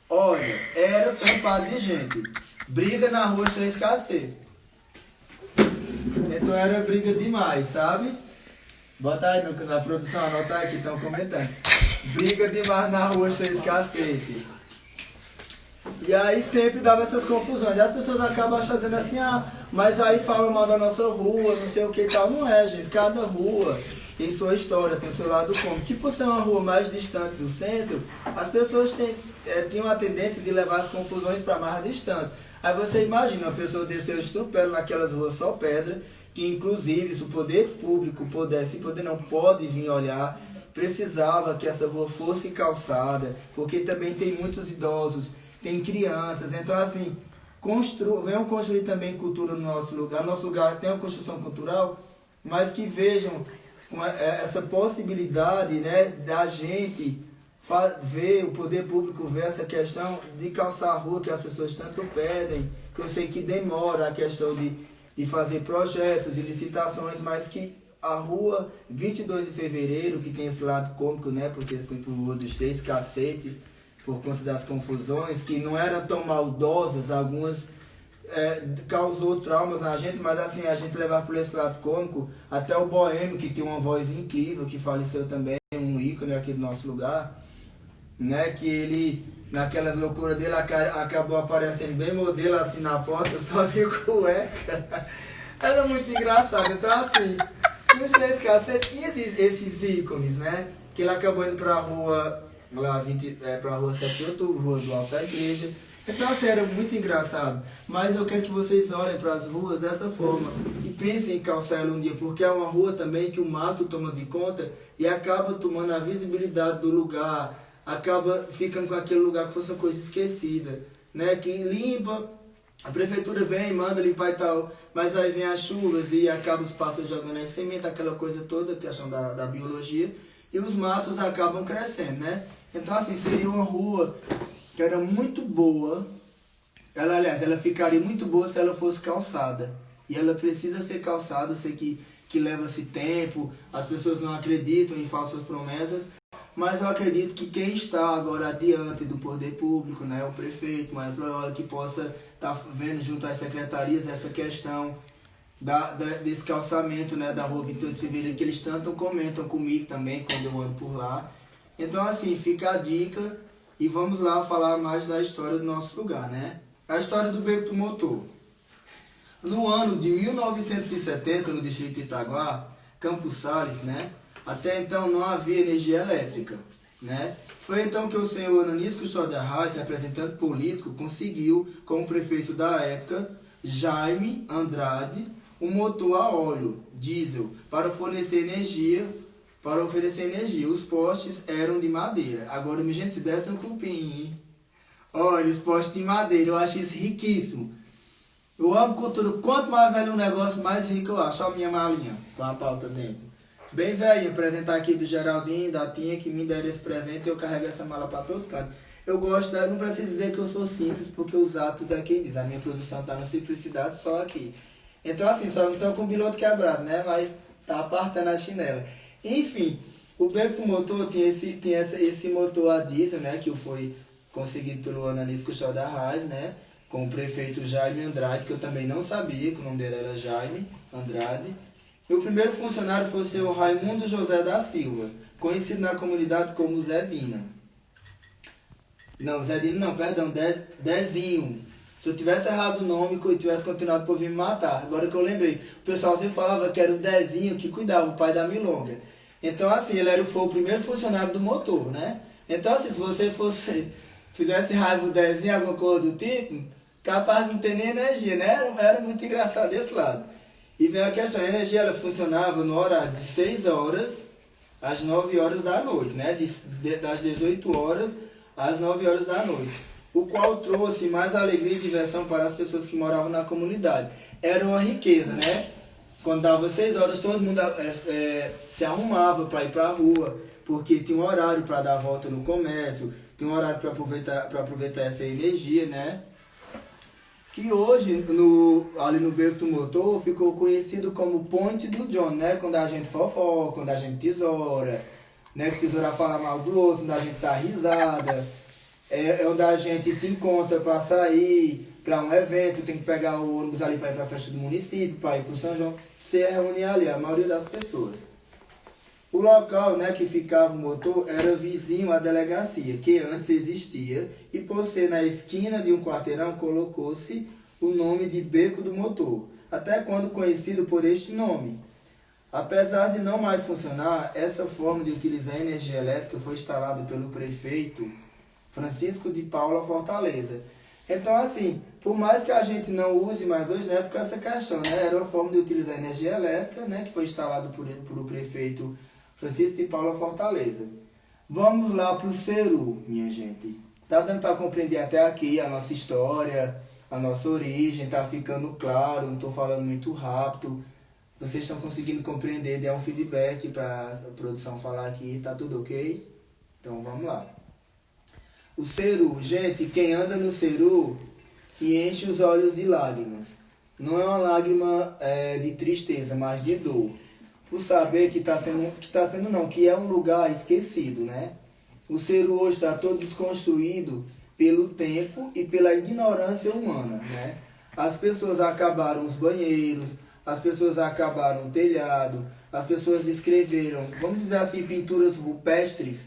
Olha, era tampado de gente. Briga na Rua dos Três Cacetes. Então era briga demais, sabe? Bota aí na produção, anota aí que estão comentando. Briga demais na Rua 6 Cacete. E aí sempre dava essas confusões. E as pessoas acabam fazendo assim, mas aí falam mal da nossa rua, não sei o que e tal. Não é, gente. Cada rua tem sua história, tem seu lado cômico. Que por ser uma rua mais distante do centro, as pessoas tinham a tendência de levar as confusões para mais distante. Aí você imagina, a pessoa desceu estrupendo naquelas ruas só pedra, que inclusive se o poder público pode vir olhar, precisava que essa rua fosse calçada, porque também tem muitos idosos, tem crianças, então assim, venham construir também cultura no nosso lugar. Nosso lugar tem uma construção cultural, mas que vejam com essa possibilidade, né, da gente ver, o poder público ver essa questão de calçar a rua que as pessoas tanto pedem, que eu sei que demora a questão de fazer projetos e licitações, mas que a rua 22 de fevereiro, que tem esse lado cômico, né, porque por rua dos 3 cacetes, por conta das confusões, que não eram tão maldosas, algumas causou traumas na gente, mas assim, a gente levar por esse lado cômico, até o Boêmio, que tem uma voz incrível, que faleceu também, um ícone aqui do nosso lugar, né, que ele, naquelas loucuras dele, acabou aparecendo bem modelo assim na porta, só de cueca. Era muito engraçado. Então assim, nos 3 cacetes tinha esses ícones, né, que ele acabou indo pra rua, lá pra rua 7 de outubro, rua do Alto da Igreja. Então assim, era muito engraçado. Mas eu quero que vocês olhem para as ruas dessa forma e pensem em calçar ela um dia, porque é uma rua também que o mato toma de conta e acaba tomando a visibilidade do lugar, acaba ficando com aquele lugar que fosse uma coisa esquecida, né? Quem limpa, a prefeitura vem, manda limpar e tal, mas aí vem as chuvas e acaba os pássaros jogando aí semente, aquela coisa toda, questão da biologia, e os matos acabam crescendo, né? Então assim, seria uma rua que era muito boa, ela ficaria muito boa se ela fosse calçada, e ela precisa ser calçada. Eu sei que leva-se tempo, as pessoas não acreditam em falsas promessas, mas eu acredito que quem está agora adiante do poder público, né, o prefeito, mas que possa estar vendo junto às secretarias essa questão desse calçamento, né, da rua 22 de fevereiro, que eles tanto comentam comigo também quando eu ando por lá. Então assim, fica a dica e vamos lá falar mais da história do nosso lugar, né? A história do Beco do Motor. No ano de 1970, no distrito de Itaguá, Campos Sales, né? Até então não havia energia elétrica, né? Foi então que o senhor Ananias Custódio Arraes, representante político, conseguiu, com o prefeito da época, Jaime Andrade, um motor a óleo, diesel, para oferecer energia. Os postes eram de madeira. Agora, minha gente, se desse um cupim, hein? Olha, os postes de madeira, eu acho isso riquíssimo. Eu amo cultura. Quanto mais velho um negócio, mais rico eu acho. Olha a minha malinha, com a pauta dentro. Bem velho, apresentar aqui do Geraldinho, da Tinha, que me deram esse presente e eu carrego essa mala para todo canto. Eu gosto, não preciso dizer que eu sou simples, porque os atos é quem diz. A minha produção está na simplicidade só aqui. Então assim, só não estou com o piloto quebrado, né? Mas tá apartando a chinela. Enfim, o Beco do Motor tem esse motor a diesel, né? Que foi conseguido pelo Ananias Custódio Arraes, né? Com o prefeito Jaime Andrade, que eu também não sabia que o nome dele era Jaime Andrade. E o primeiro funcionário foi o senhor Raimundo José da Silva, conhecido na comunidade como Dezinho. Se eu tivesse errado o nome, eu tivesse continuado por vir me matar. Agora que eu lembrei, o pessoal sempre falava que era o Dezinho que cuidava, o pai da Milonga. Então assim, foi o primeiro funcionário do motor, né? Então assim, se você fizesse raiva o Dezinho, alguma coisa do tipo, capaz de não ter nem energia, né? Era muito engraçado desse lado. E vem a questão, a energia ela funcionava no horário de 6 horas às 9 horas da noite, né? Das 18 horas às 9 horas da noite. O qual trouxe mais alegria e diversão para as pessoas que moravam na comunidade. Era uma riqueza, né? Quando dava 6 horas, todo mundo se arrumava para ir para a rua, porque tinha um horário para dar a volta no comércio, tinha um horário para aproveitar essa energia, né? Que hoje, ali no Beco do Motor, ficou conhecido como Ponte do John, né? Quando a gente fofoca, quando a gente tesoura, né? Que tesoura fala mal do outro, quando a gente dá risada. É onde a gente se encontra para sair para um evento, tem que pegar o ônibus ali para ir para a festa do município, para ir para o São João, se reunir ali, a maioria das pessoas. O local, né, que ficava o motor era vizinho à delegacia, que antes existia, e por ser na esquina de um quarteirão, colocou-se o nome de Beco do Motor, até quando conhecido por este nome. Apesar de não mais funcionar, essa forma de utilizar a energia elétrica foi instalada pelo prefeito Francisco de Paula Fortaleza. Então, assim, por mais que a gente não use mais hoje, né, fica essa questão, né? Era uma forma de utilizar energia elétrica, né, que foi instalado por o prefeito Francisco de Paula Fortaleza. Vamos lá para o Ceru, minha gente. Tá dando para compreender até aqui a nossa história, a nossa origem, tá ficando claro, não estou falando muito rápido. Vocês estão conseguindo compreender? Dê um feedback para a produção falar aqui, tá tudo ok? Então vamos lá. O Ceru, gente, quem anda no Ceru e enche os olhos de lágrimas. Não é uma lágrima de tristeza, mas de dor. Por saber que é um lugar esquecido, né? O Ceru hoje está todo desconstruído pelo tempo e pela ignorância humana, né? As pessoas acabaram os banheiros, as pessoas acabaram o telhado, as pessoas escreveram, vamos dizer assim, pinturas rupestres,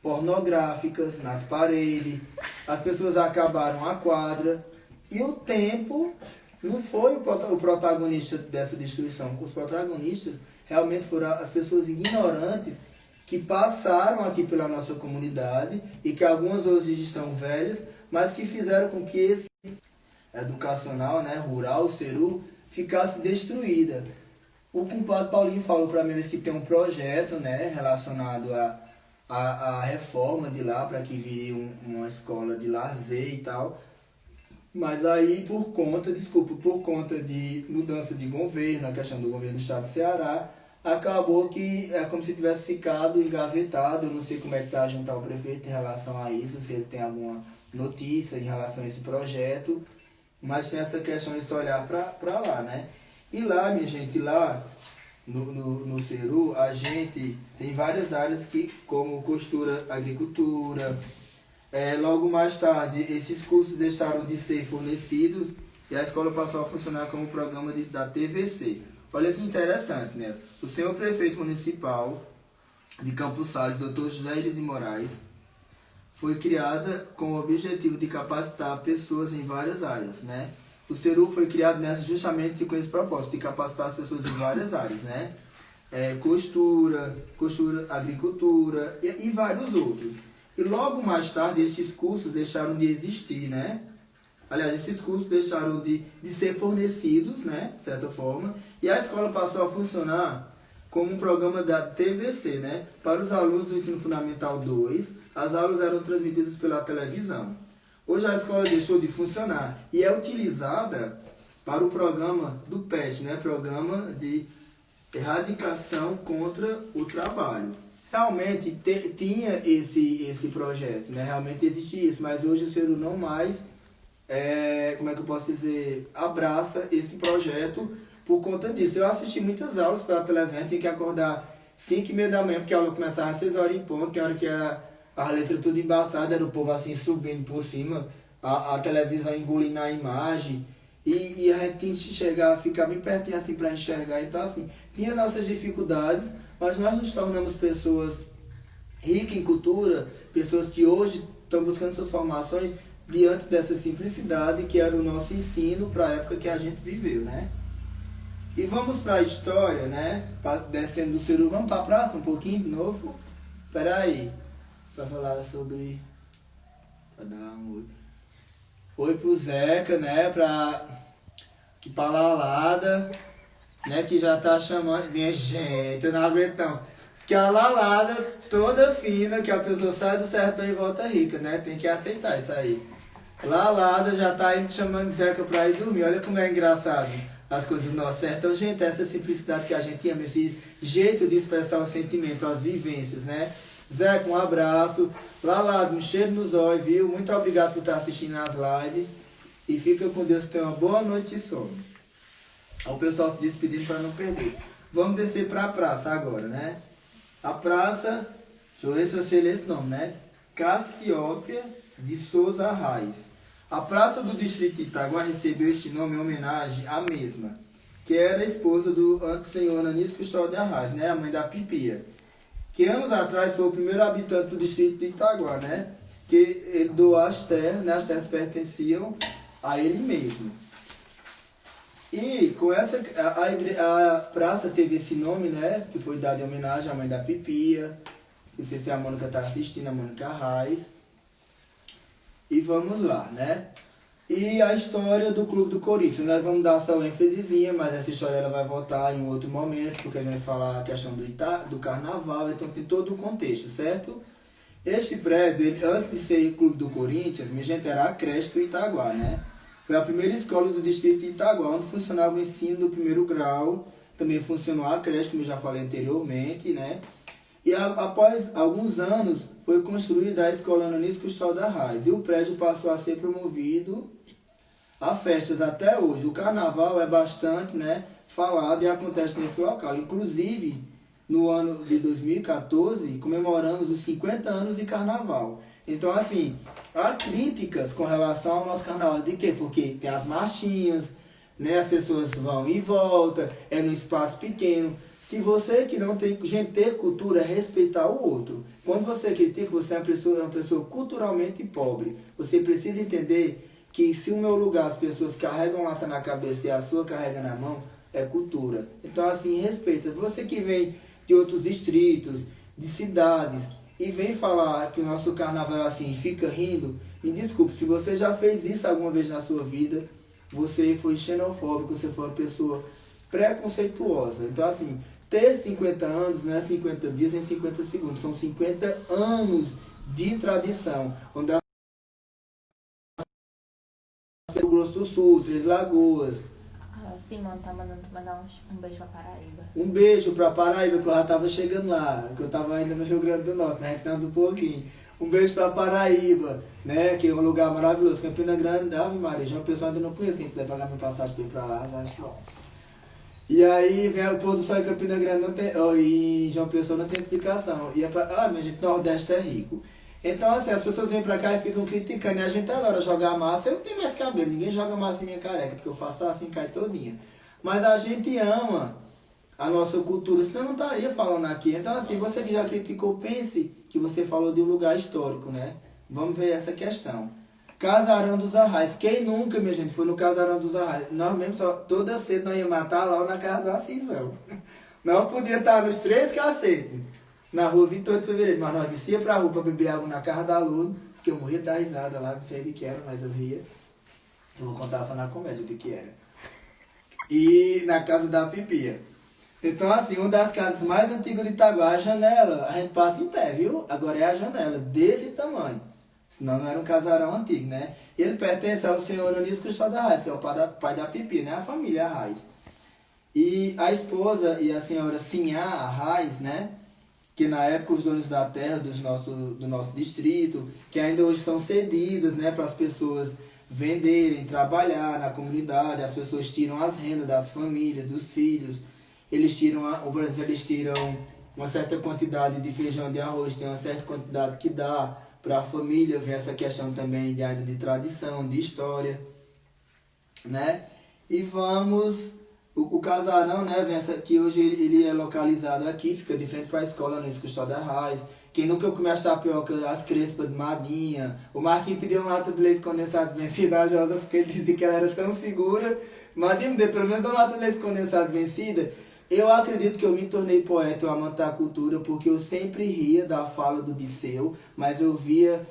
pornográficas nas paredes, as pessoas acabaram a quadra, e o tempo não foi o protagonista dessa destruição. Os protagonistas realmente foram as pessoas ignorantes que passaram aqui pela nossa comunidade e que algumas hoje estão velhas, mas que fizeram com que esse educacional, né, rural, o Ceru, ficasse destruída. O compadre Paulinho falou para mim que tem um projeto, né, relacionado à reforma de lá, para que vire uma escola de lazer e tal. Mas aí, por conta de mudança de governo, a questão do governo do estado do Ceará, acabou que é como se tivesse ficado engavetado. Eu não sei como é que está juntar o prefeito em relação a isso, se ele tem alguma notícia em relação a esse projeto. Mas tem essa questão de se olhar para lá, né? E lá, minha gente, lá no Ceru, a gente tem várias áreas como costura, agricultura. Logo mais tarde, esses cursos deixaram de ser fornecidos e a escola passou a funcionar como programa da TVC. Olha que interessante, né? O senhor prefeito municipal de Campos Sales, Dr. José Iris de Moraes, foi criada com o objetivo de capacitar pessoas em várias áreas, né? O Ceru foi criado justamente com esse propósito, de capacitar as pessoas em várias áreas, né? Costura, agricultura e vários outros. E logo mais tarde, esses cursos deixaram de existir, né? Aliás, esses cursos deixaram de ser fornecidos, né? De certa forma. E a escola passou a funcionar como um programa da TVC, né? Para os alunos do Ensino Fundamental 2, as aulas eram transmitidas pela televisão. Hoje a escola deixou de funcionar e é utilizada para o programa do PET, né? Programa de Erradicação contra o Trabalho. Realmente tinha esse projeto, né? Realmente existia isso, mas hoje o Ceru não mais, como é que eu posso dizer, abraça esse projeto por conta disso. Eu assisti muitas aulas pela televisão, tinha que acordar 5h30 da manhã, porque a aula começava às 6 horas em ponto, que a hora que era a letra tudo embaçada, era o povo assim subindo por cima, a televisão engolindo a imagem, e a gente tinha que chegar, ficar bem pertinho assim para enxergar. Então assim, tinha nossas dificuldades, mas nós nos tornamos pessoas ricas em cultura, pessoas que hoje estão buscando suas formações diante dessa simplicidade que era o nosso ensino para a época que a gente viveu, né? E vamos para a história, né? Descendo do Ceru, vamos para a praça um pouquinho de novo? Espera aí, para falar sobre... Para dar um oi. Oi pro Zeca, né? Pra Lalada, né? Que já tá chamando... Minha gente, eu não aguento não. Que a Lalada toda fina, que a pessoa sai do sertão e volta rica, né? Tem que aceitar isso aí. Lalada já tá aí chamando Zeca pra ir dormir. Olha como é engraçado as coisas do nosso sertão. Gente, essa simplicidade que a gente ama, esse jeito de expressar o sentimento, as vivências, né? Zeca, um abraço. Lalada, um cheiro nos olhos, viu? Muito obrigado por estar assistindo as lives. E fica com Deus, tenha uma boa noite de sono. O pessoal se despedindo para não perder. Vamos descer para a praça agora, né? A praça, deixa eu ver se eu sei ler esse nome, né? Cassiópia de Souza Reis. A praça do distrito de Itaguá recebeu este nome em homenagem à mesma, que era a esposa do senhor Ananísio Custódio de Arraes, né? A mãe da Pipia, que anos atrás foi o primeiro habitante do distrito de Itaguá, né? Que ele doou as terras, né? As terras pertenciam a ele mesmo. E com essa, a praça teve esse nome, né? Que foi dado em homenagem à mãe da Pipia. Não sei se a Mônica está assistindo, a Mônica Arraes. E vamos lá, né? E a história do Clube do Corinthians. Nós vamos dar só uma ênfasezinha, mas essa história ela vai voltar em um outro momento, porque a gente vai falar a questão do carnaval, então tem todo o contexto, certo? Este prédio, ele, antes de ser Clube do Corinthians, minha gente, era a creche do Itaguá, né? Foi a primeira escola do distrito de Itaguá, onde funcionava o ensino do primeiro grau também funcionou a creche, como eu já falei anteriormente, né? E após alguns anos, foi construída a Escola Ananísio Custódio da Arraes. E o prédio passou a ser promovido a festas até hoje. O carnaval é bastante, né, falado e acontece nesse local. Inclusive, no ano de 2014, comemoramos os 50 anos de carnaval. Então, assim, há críticas com relação ao nosso carnaval. De quê? Porque tem as marchinhas, né, as pessoas vão e voltam, é num espaço pequeno. Se você que não tem... Gente, ter cultura é respeitar o outro. Quando você critica, você é uma pessoa culturalmente pobre. Você precisa entender que se o meu lugar as pessoas carregam lata na cabeça e a sua carrega na mão, é cultura. Então, assim, respeita. Você que vem de outros distritos, de cidades, e vem falar que o nosso carnaval é assim, e fica rindo, me desculpe, se você já fez isso alguma vez na sua vida, você foi xenofóbico, você foi uma pessoa preconceituosa. Então, assim, ter 50 anos não é 50 dias nem 50 segundos, são 50 anos de tradição, onde a Rio Grosso do Sul, Três Lagoas. Sim, mano, tá mandando tu mandar um beijo pra Paraíba. Um beijo pra Paraíba, que eu já tava chegando lá, que eu tava ainda no Rio Grande do Norte, né, retando um pouquinho. Um beijo pra Paraíba, né, que é um lugar maravilhoso. Campina Grande, Ave Maria, João Pessoa ainda não conheço, quem puder pagar minha passagem pra ir pra lá, já acho bom. E aí vem o pôr do sol em Campina Grande, não tem, e João Pessoa não tem explicação. E minha gente, Nordeste é rico. Então, assim, as pessoas vêm pra cá e ficam criticando. E a gente adora jogar massa. Eu não tenho mais cabelo, ninguém joga massa em minha careca, porque eu faço assim, cai todinha. Mas a gente ama a nossa cultura, senão eu não estaria falando aqui. Então, assim, você que já criticou, pense que você falou de um lugar histórico, né? Vamos ver essa questão. Casarão dos Arrais. Quem nunca, minha gente, foi no Casarão dos Arrais? Nós mesmo, toda cedo, nós íamos matar lá na casa do Ascisão. Nós podíamos estar nos 3 cacetes. Na rua 28 de fevereiro, mas nós descia pra rua pra beber água na casa da Luz, porque eu morria da risada lá, não sei de que era, mas eu ria. Eu vou contar só na comédia de que era. E na casa da Pipia. Então, assim, uma das casas mais antigas de Itaguá, a janela, a gente passa em pé, viu? Agora é a janela, desse tamanho. Senão não era um casarão antigo, né? E ele pertence ao senhor Ananísio Custódio da Arraes, que é o pai da Pipia, né? A família Arraes. E a esposa e a senhora Sinhá Arraes, né? Que na época os donos da terra do nosso distrito, que ainda hoje são cedidas, né, para as pessoas venderem, trabalhar na comunidade, as pessoas tiram as rendas das famílias, dos filhos, eles tiram uma certa quantidade de feijão e de arroz, tem uma certa quantidade que dá para a família, vem essa questão também de tradição, de história, né? E vamos... O casarão, né, que hoje ele é localizado aqui, fica de frente para a escola, no Custódio da Arraes. Quem nunca comeu as tapioca, as crespas de Madinha. O Marquinhos pediu uma lata de leite condensado vencida à Josa, porque ele dizia que ela era tão segura. Madinha me deu pelo menos uma lata de leite condensado vencida. Eu acredito que eu me tornei poeta, um amante da cultura, porque eu sempre ria da fala do Disseu, mas eu via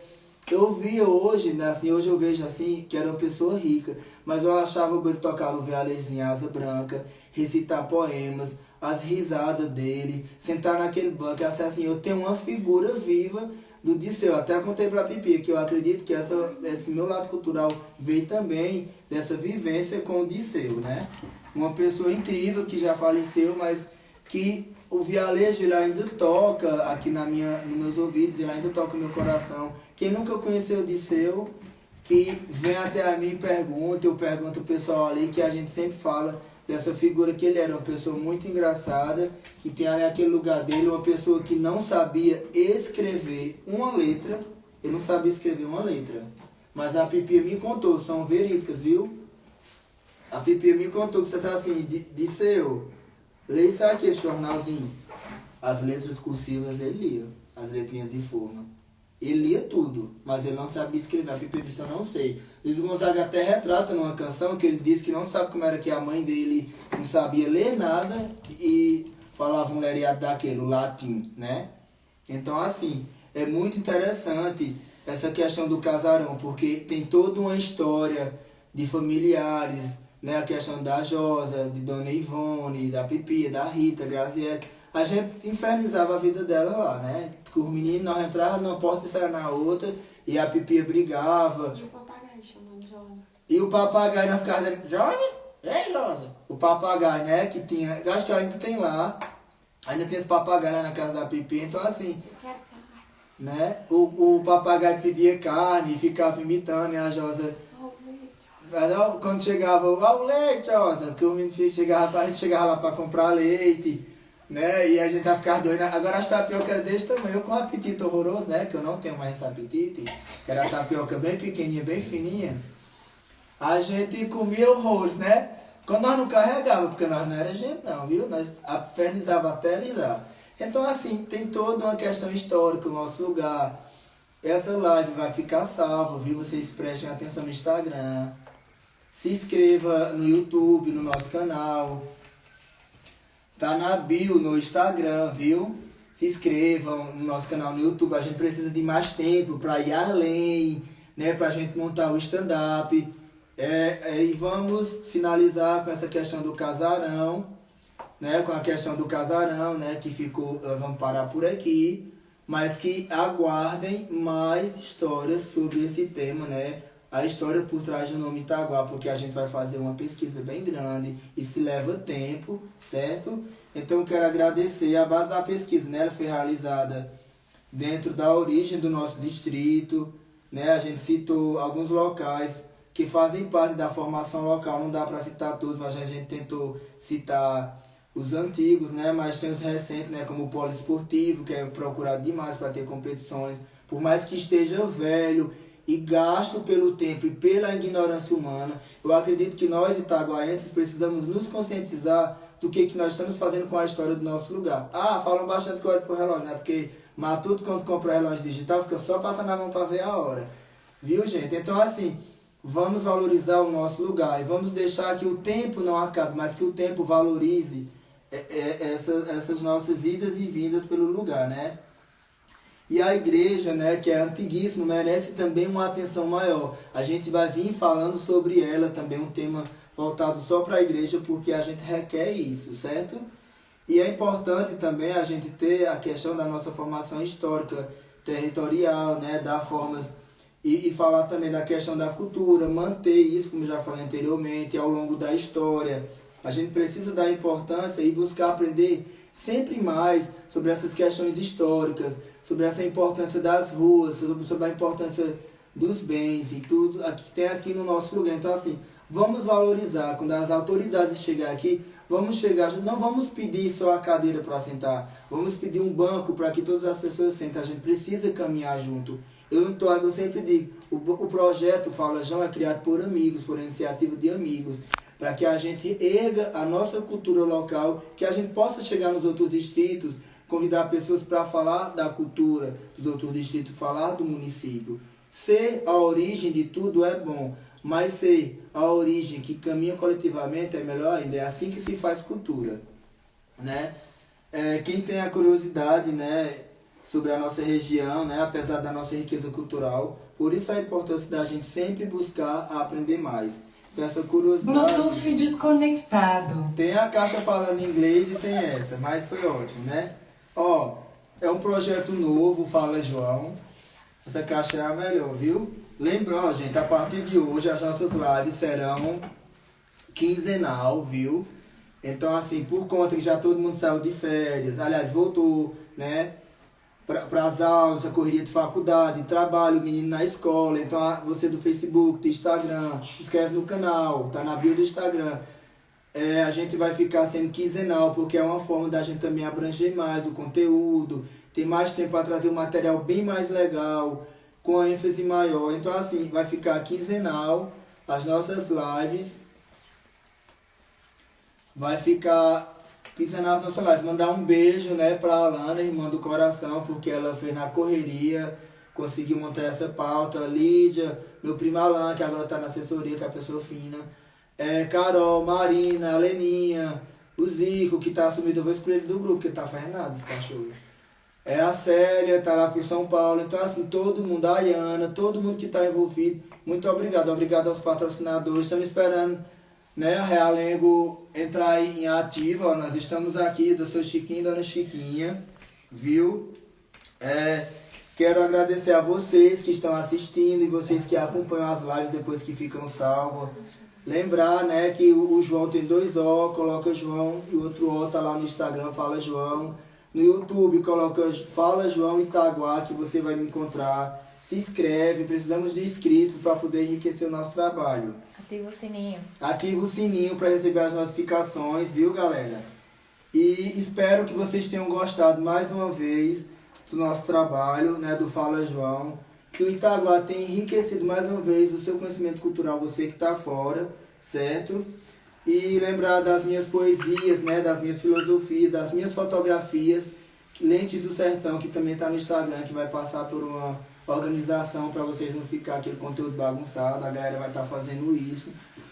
hoje, né, assim, hoje eu vejo assim, que era uma pessoa rica, mas eu achava o ele tocar no violãozinho Asa Branca, recitar poemas, as risadas dele, sentar naquele banco, assim, eu tenho uma figura viva do Disseu. Até contei pra Pipi que eu acredito que esse meu lado cultural veio também dessa vivência com o Disseu, né? Uma pessoa incrível que já faleceu, mas que o vialejo ele ainda toca aqui nos meus ouvidos, ele ainda toca no meu coração. Quem nunca conheceu o Disseu, que vem até a mim e pergunta, eu pergunto o pessoal ali, que a gente sempre fala dessa figura que ele era, uma pessoa muito engraçada, que tem ali aquele lugar dele, uma pessoa que não sabia escrever uma letra, ele não sabia escrever uma letra. Mas a Pipi me contou, são verídicas, viu? A Pipi me contou que você sabe assim, Disseu, lê isso aqui, esse jornalzinho. As letras cursivas ele lia, as letrinhas de forma. Ele lia tudo, mas ele não sabia escrever. A Pipi disse, eu não sei. Luiz Gonzaga até retrata numa canção que ele disse que não sabe como era que a mãe dele não sabia ler nada e falava um leriado daquele, o latim, né? Então, assim, é muito interessante essa questão do casarão, porque tem toda uma história de familiares, né? A questão da Josa, de Dona Ivone, da Pipi, da Rita, Graziele. A gente infernizava a vida dela lá, né? Com os meninos, nós entrávamos numa porta e saíamos na outra, e a Pipi brigava. E o papagaio chamando Josa. E o papagaio nós ficávamos dizendo, Josa? Ei, Rosa! O papagaio, né? Que tinha. Eu acho que ainda tem lá. Ainda tem esse papagaio lá na casa da Pipi. Então, assim. Né? O papagaio pedia carne e ficava imitando, e a Josa. Quando chegava o leite, Josa, que o menino chegava, a gente chegava lá para comprar leite, né? E a gente ficava doido. Agora as tapioca era desse tamanho, eu com um apetite horroroso, né? Que eu não tenho mais esse apetite. Que era a tapioca bem pequenininha, bem fininha. A gente comia horrores, né? Quando nós não carregava, porque nós não era gente não, viu? Nós infernizava até lidar. Então, assim, tem toda uma questão histórica, o nosso lugar. Essa live vai ficar salva, viu? Vocês prestem atenção no Instagram. Se inscreva no YouTube, no nosso canal. Tá na bio no Instagram, viu? Se inscrevam no nosso canal no YouTube. A gente precisa de mais tempo para ir além, né? Pra gente montar o stand-up. E vamos finalizar com essa questão do casarão, né? Com a questão do casarão, né? Que ficou, vamos parar por aqui. Mas que aguardem mais histórias sobre esse tema, né? A história por trás do nome Itaguá, porque a gente vai fazer uma pesquisa bem grande, isso leva tempo, certo? Então eu quero agradecer a base da pesquisa, né? Ela foi realizada dentro da origem do nosso distrito, né? A gente citou alguns locais que fazem parte da formação local, não dá para citar todos, mas a gente tentou citar os antigos, né? Mas tem os recentes, né? Como o poliesportivo, que é procurado demais para ter competições, por mais que esteja velho e gasto pelo tempo e pela ignorância humana. Eu acredito que nós, itaguaenses, precisamos nos conscientizar do que nós estamos fazendo com a história do nosso lugar. Falam bastante que olha pro relógio, né? Porque Matuto, quando compra relógio digital, fica só passando a mão para ver a hora. Viu, gente? Então, assim, vamos valorizar o nosso lugar e vamos deixar que o tempo não acabe, mas que o tempo valorize essas nossas idas e vindas pelo lugar, né? E a igreja, né, que é antiguíssima, merece também uma atenção maior. A gente vai vir falando sobre ela também, um tema voltado só para a igreja, porque a gente requer isso, certo? E é importante também a gente ter a questão da nossa formação histórica, territorial, né, dar formas e falar também da questão da cultura, manter isso, como já falei anteriormente, ao longo da história. A gente precisa dar importância e buscar aprender sempre mais sobre essas questões históricas, sobre essa importância das ruas, sobre a importância dos bens e tudo que tem aqui no nosso lugar. Então, assim, vamos valorizar. Quando as autoridades chegarem aqui, vamos chegar, não vamos pedir só a cadeira para sentar, vamos pedir um banco para que todas as pessoas sentem. A gente precisa caminhar junto. Eu sempre digo, o projeto Fala João é criado por amigos, por iniciativa de amigos, para que a gente erga a nossa cultura local, que a gente possa chegar nos outros distritos, convidar pessoas para falar da cultura dos outros distritos, falar do município. Ser a origem de tudo é bom, mas ser a origem que caminha coletivamente é melhor ainda. É assim que se faz cultura, né? Quem tem a curiosidade, né, sobre a nossa região, né, apesar da nossa riqueza cultural, por isso a importância da gente sempre buscar aprender mais. Tem essa curiosidade. Bluetooth desconectado. Tem a caixa falando inglês e tem essa, mas foi ótimo, né? É um projeto novo, Fala João. Essa caixa é a melhor, viu? Lembrou, gente, a partir de hoje as nossas lives serão quinzenal, viu? Então, assim, por conta que já todo mundo saiu de férias, aliás, voltou, né? Para as aulas, a correria de faculdade, trabalho, o menino na escola. Então, você do Facebook, do Instagram, se inscreve no canal, tá na bio do Instagram. A gente vai ficar sendo quinzenal, porque é uma forma da gente também abranger mais o conteúdo, ter mais tempo para trazer um material bem mais legal, com ênfase maior. Então, assim, vai ficar quinzenal, as nossas lives, vai ficar quinzenal as nossas lives. Mandar um beijo, né, para a Alana, irmã do coração, porque ela fez na correria, conseguiu montar essa pauta. Lídia, meu primo Alan, que agora está na assessoria, que é a pessoa fina. Carol, Marina, Leninha, o Zico, que tá assumido, eu vou escolher ele do grupo, porque tá fazendo nada esse cachorro. A Célia, tá lá por São Paulo. Então, assim, todo mundo, a Ayana, todo mundo que tá envolvido, muito obrigado. Obrigado aos patrocinadores. Estamos esperando, né, a Realengo entrar em ativa. Ó, nós estamos aqui, do seu Chiquinho e Dona Chiquinha, viu? Quero agradecer a vocês que estão assistindo e vocês que acompanham as lives depois que ficam salvas. Lembrar, né, que o João tem 2 O, coloca João e o outro O tá lá no Instagram, Fala João. No YouTube coloca Fala João Itaguá, que você vai me encontrar. Se inscreve, precisamos de inscritos para poder enriquecer o nosso trabalho. Ativa o sininho. Ativa o sininho para receber as notificações, viu, galera? E espero que vocês tenham gostado mais uma vez do nosso trabalho, né, do Fala João. Que o Itaguá tenha enriquecido mais uma vez o seu conhecimento cultural, você que está fora, certo? E lembrar das minhas poesias, né, das minhas filosofias, das minhas fotografias, Lentes do Sertão, que também está no Instagram, que vai passar por uma organização para vocês não ficar aquele conteúdo bagunçado. A galera vai estar fazendo isso.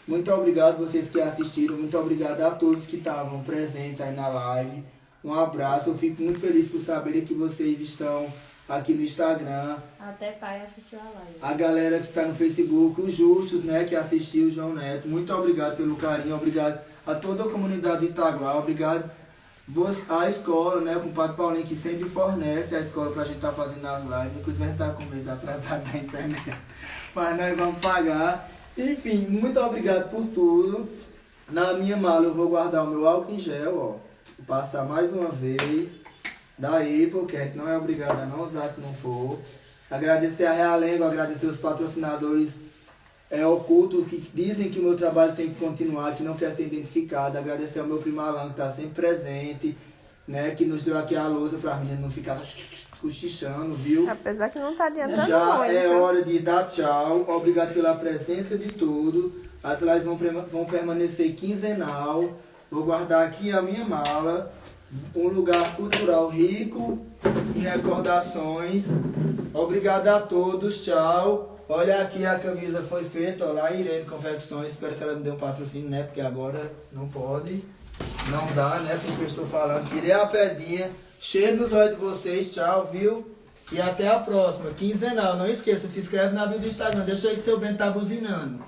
Muito obrigado vocês que assistiram, muito obrigado a todos que estavam presentes aí na live. Um abraço, eu fico muito feliz por saber que vocês estão aqui no Instagram. Até pai assistiu a live. A galera que está no Facebook, os Justos, né, que assistiu, o João Neto. Muito obrigado pelo carinho, obrigado a toda a comunidade de Itaguá, obrigado à escola, né, com o Padre Paulinho, que sempre fornece a escola pra gente estar fazendo as lives. Inclusive a gente tá com o mês atrasado na internet, mas nós vamos pagar. Enfim, muito obrigado por tudo. Na minha mala eu vou guardar o meu álcool em gel, ó. Vou passar mais uma vez. Daí, porque a gente não é obrigado a não usar se não for. Agradecer a Realengo, agradecer os patrocinadores ocultos que dizem que o meu trabalho tem que continuar, que não quer ser identificado. Agradecer ao meu primo Alan, que está sempre presente, né, que nos deu aqui a lousa para as meninas não ficar cochichando, viu? Apesar que não tá adiantando Já muito. é hora de dar tchau. Obrigado pela presença de todos. As lives vão permanecer quinzenal. Vou guardar aqui a minha mala. Um lugar cultural rico em recordações. Obrigado a todos, tchau. Olha aqui, a camisa foi feita, ó, lá em Irene Confecções. Espero que ela me dê um patrocínio, né? Porque agora não pode, não dá, né? Porque eu estou falando. Tirei a pedinha. Cheiro nos olhos de vocês, tchau, viu? E até a próxima, quinzenal. Não esqueça, se inscreve na bio do Instagram. Deixa aí que seu Bento tá buzinando.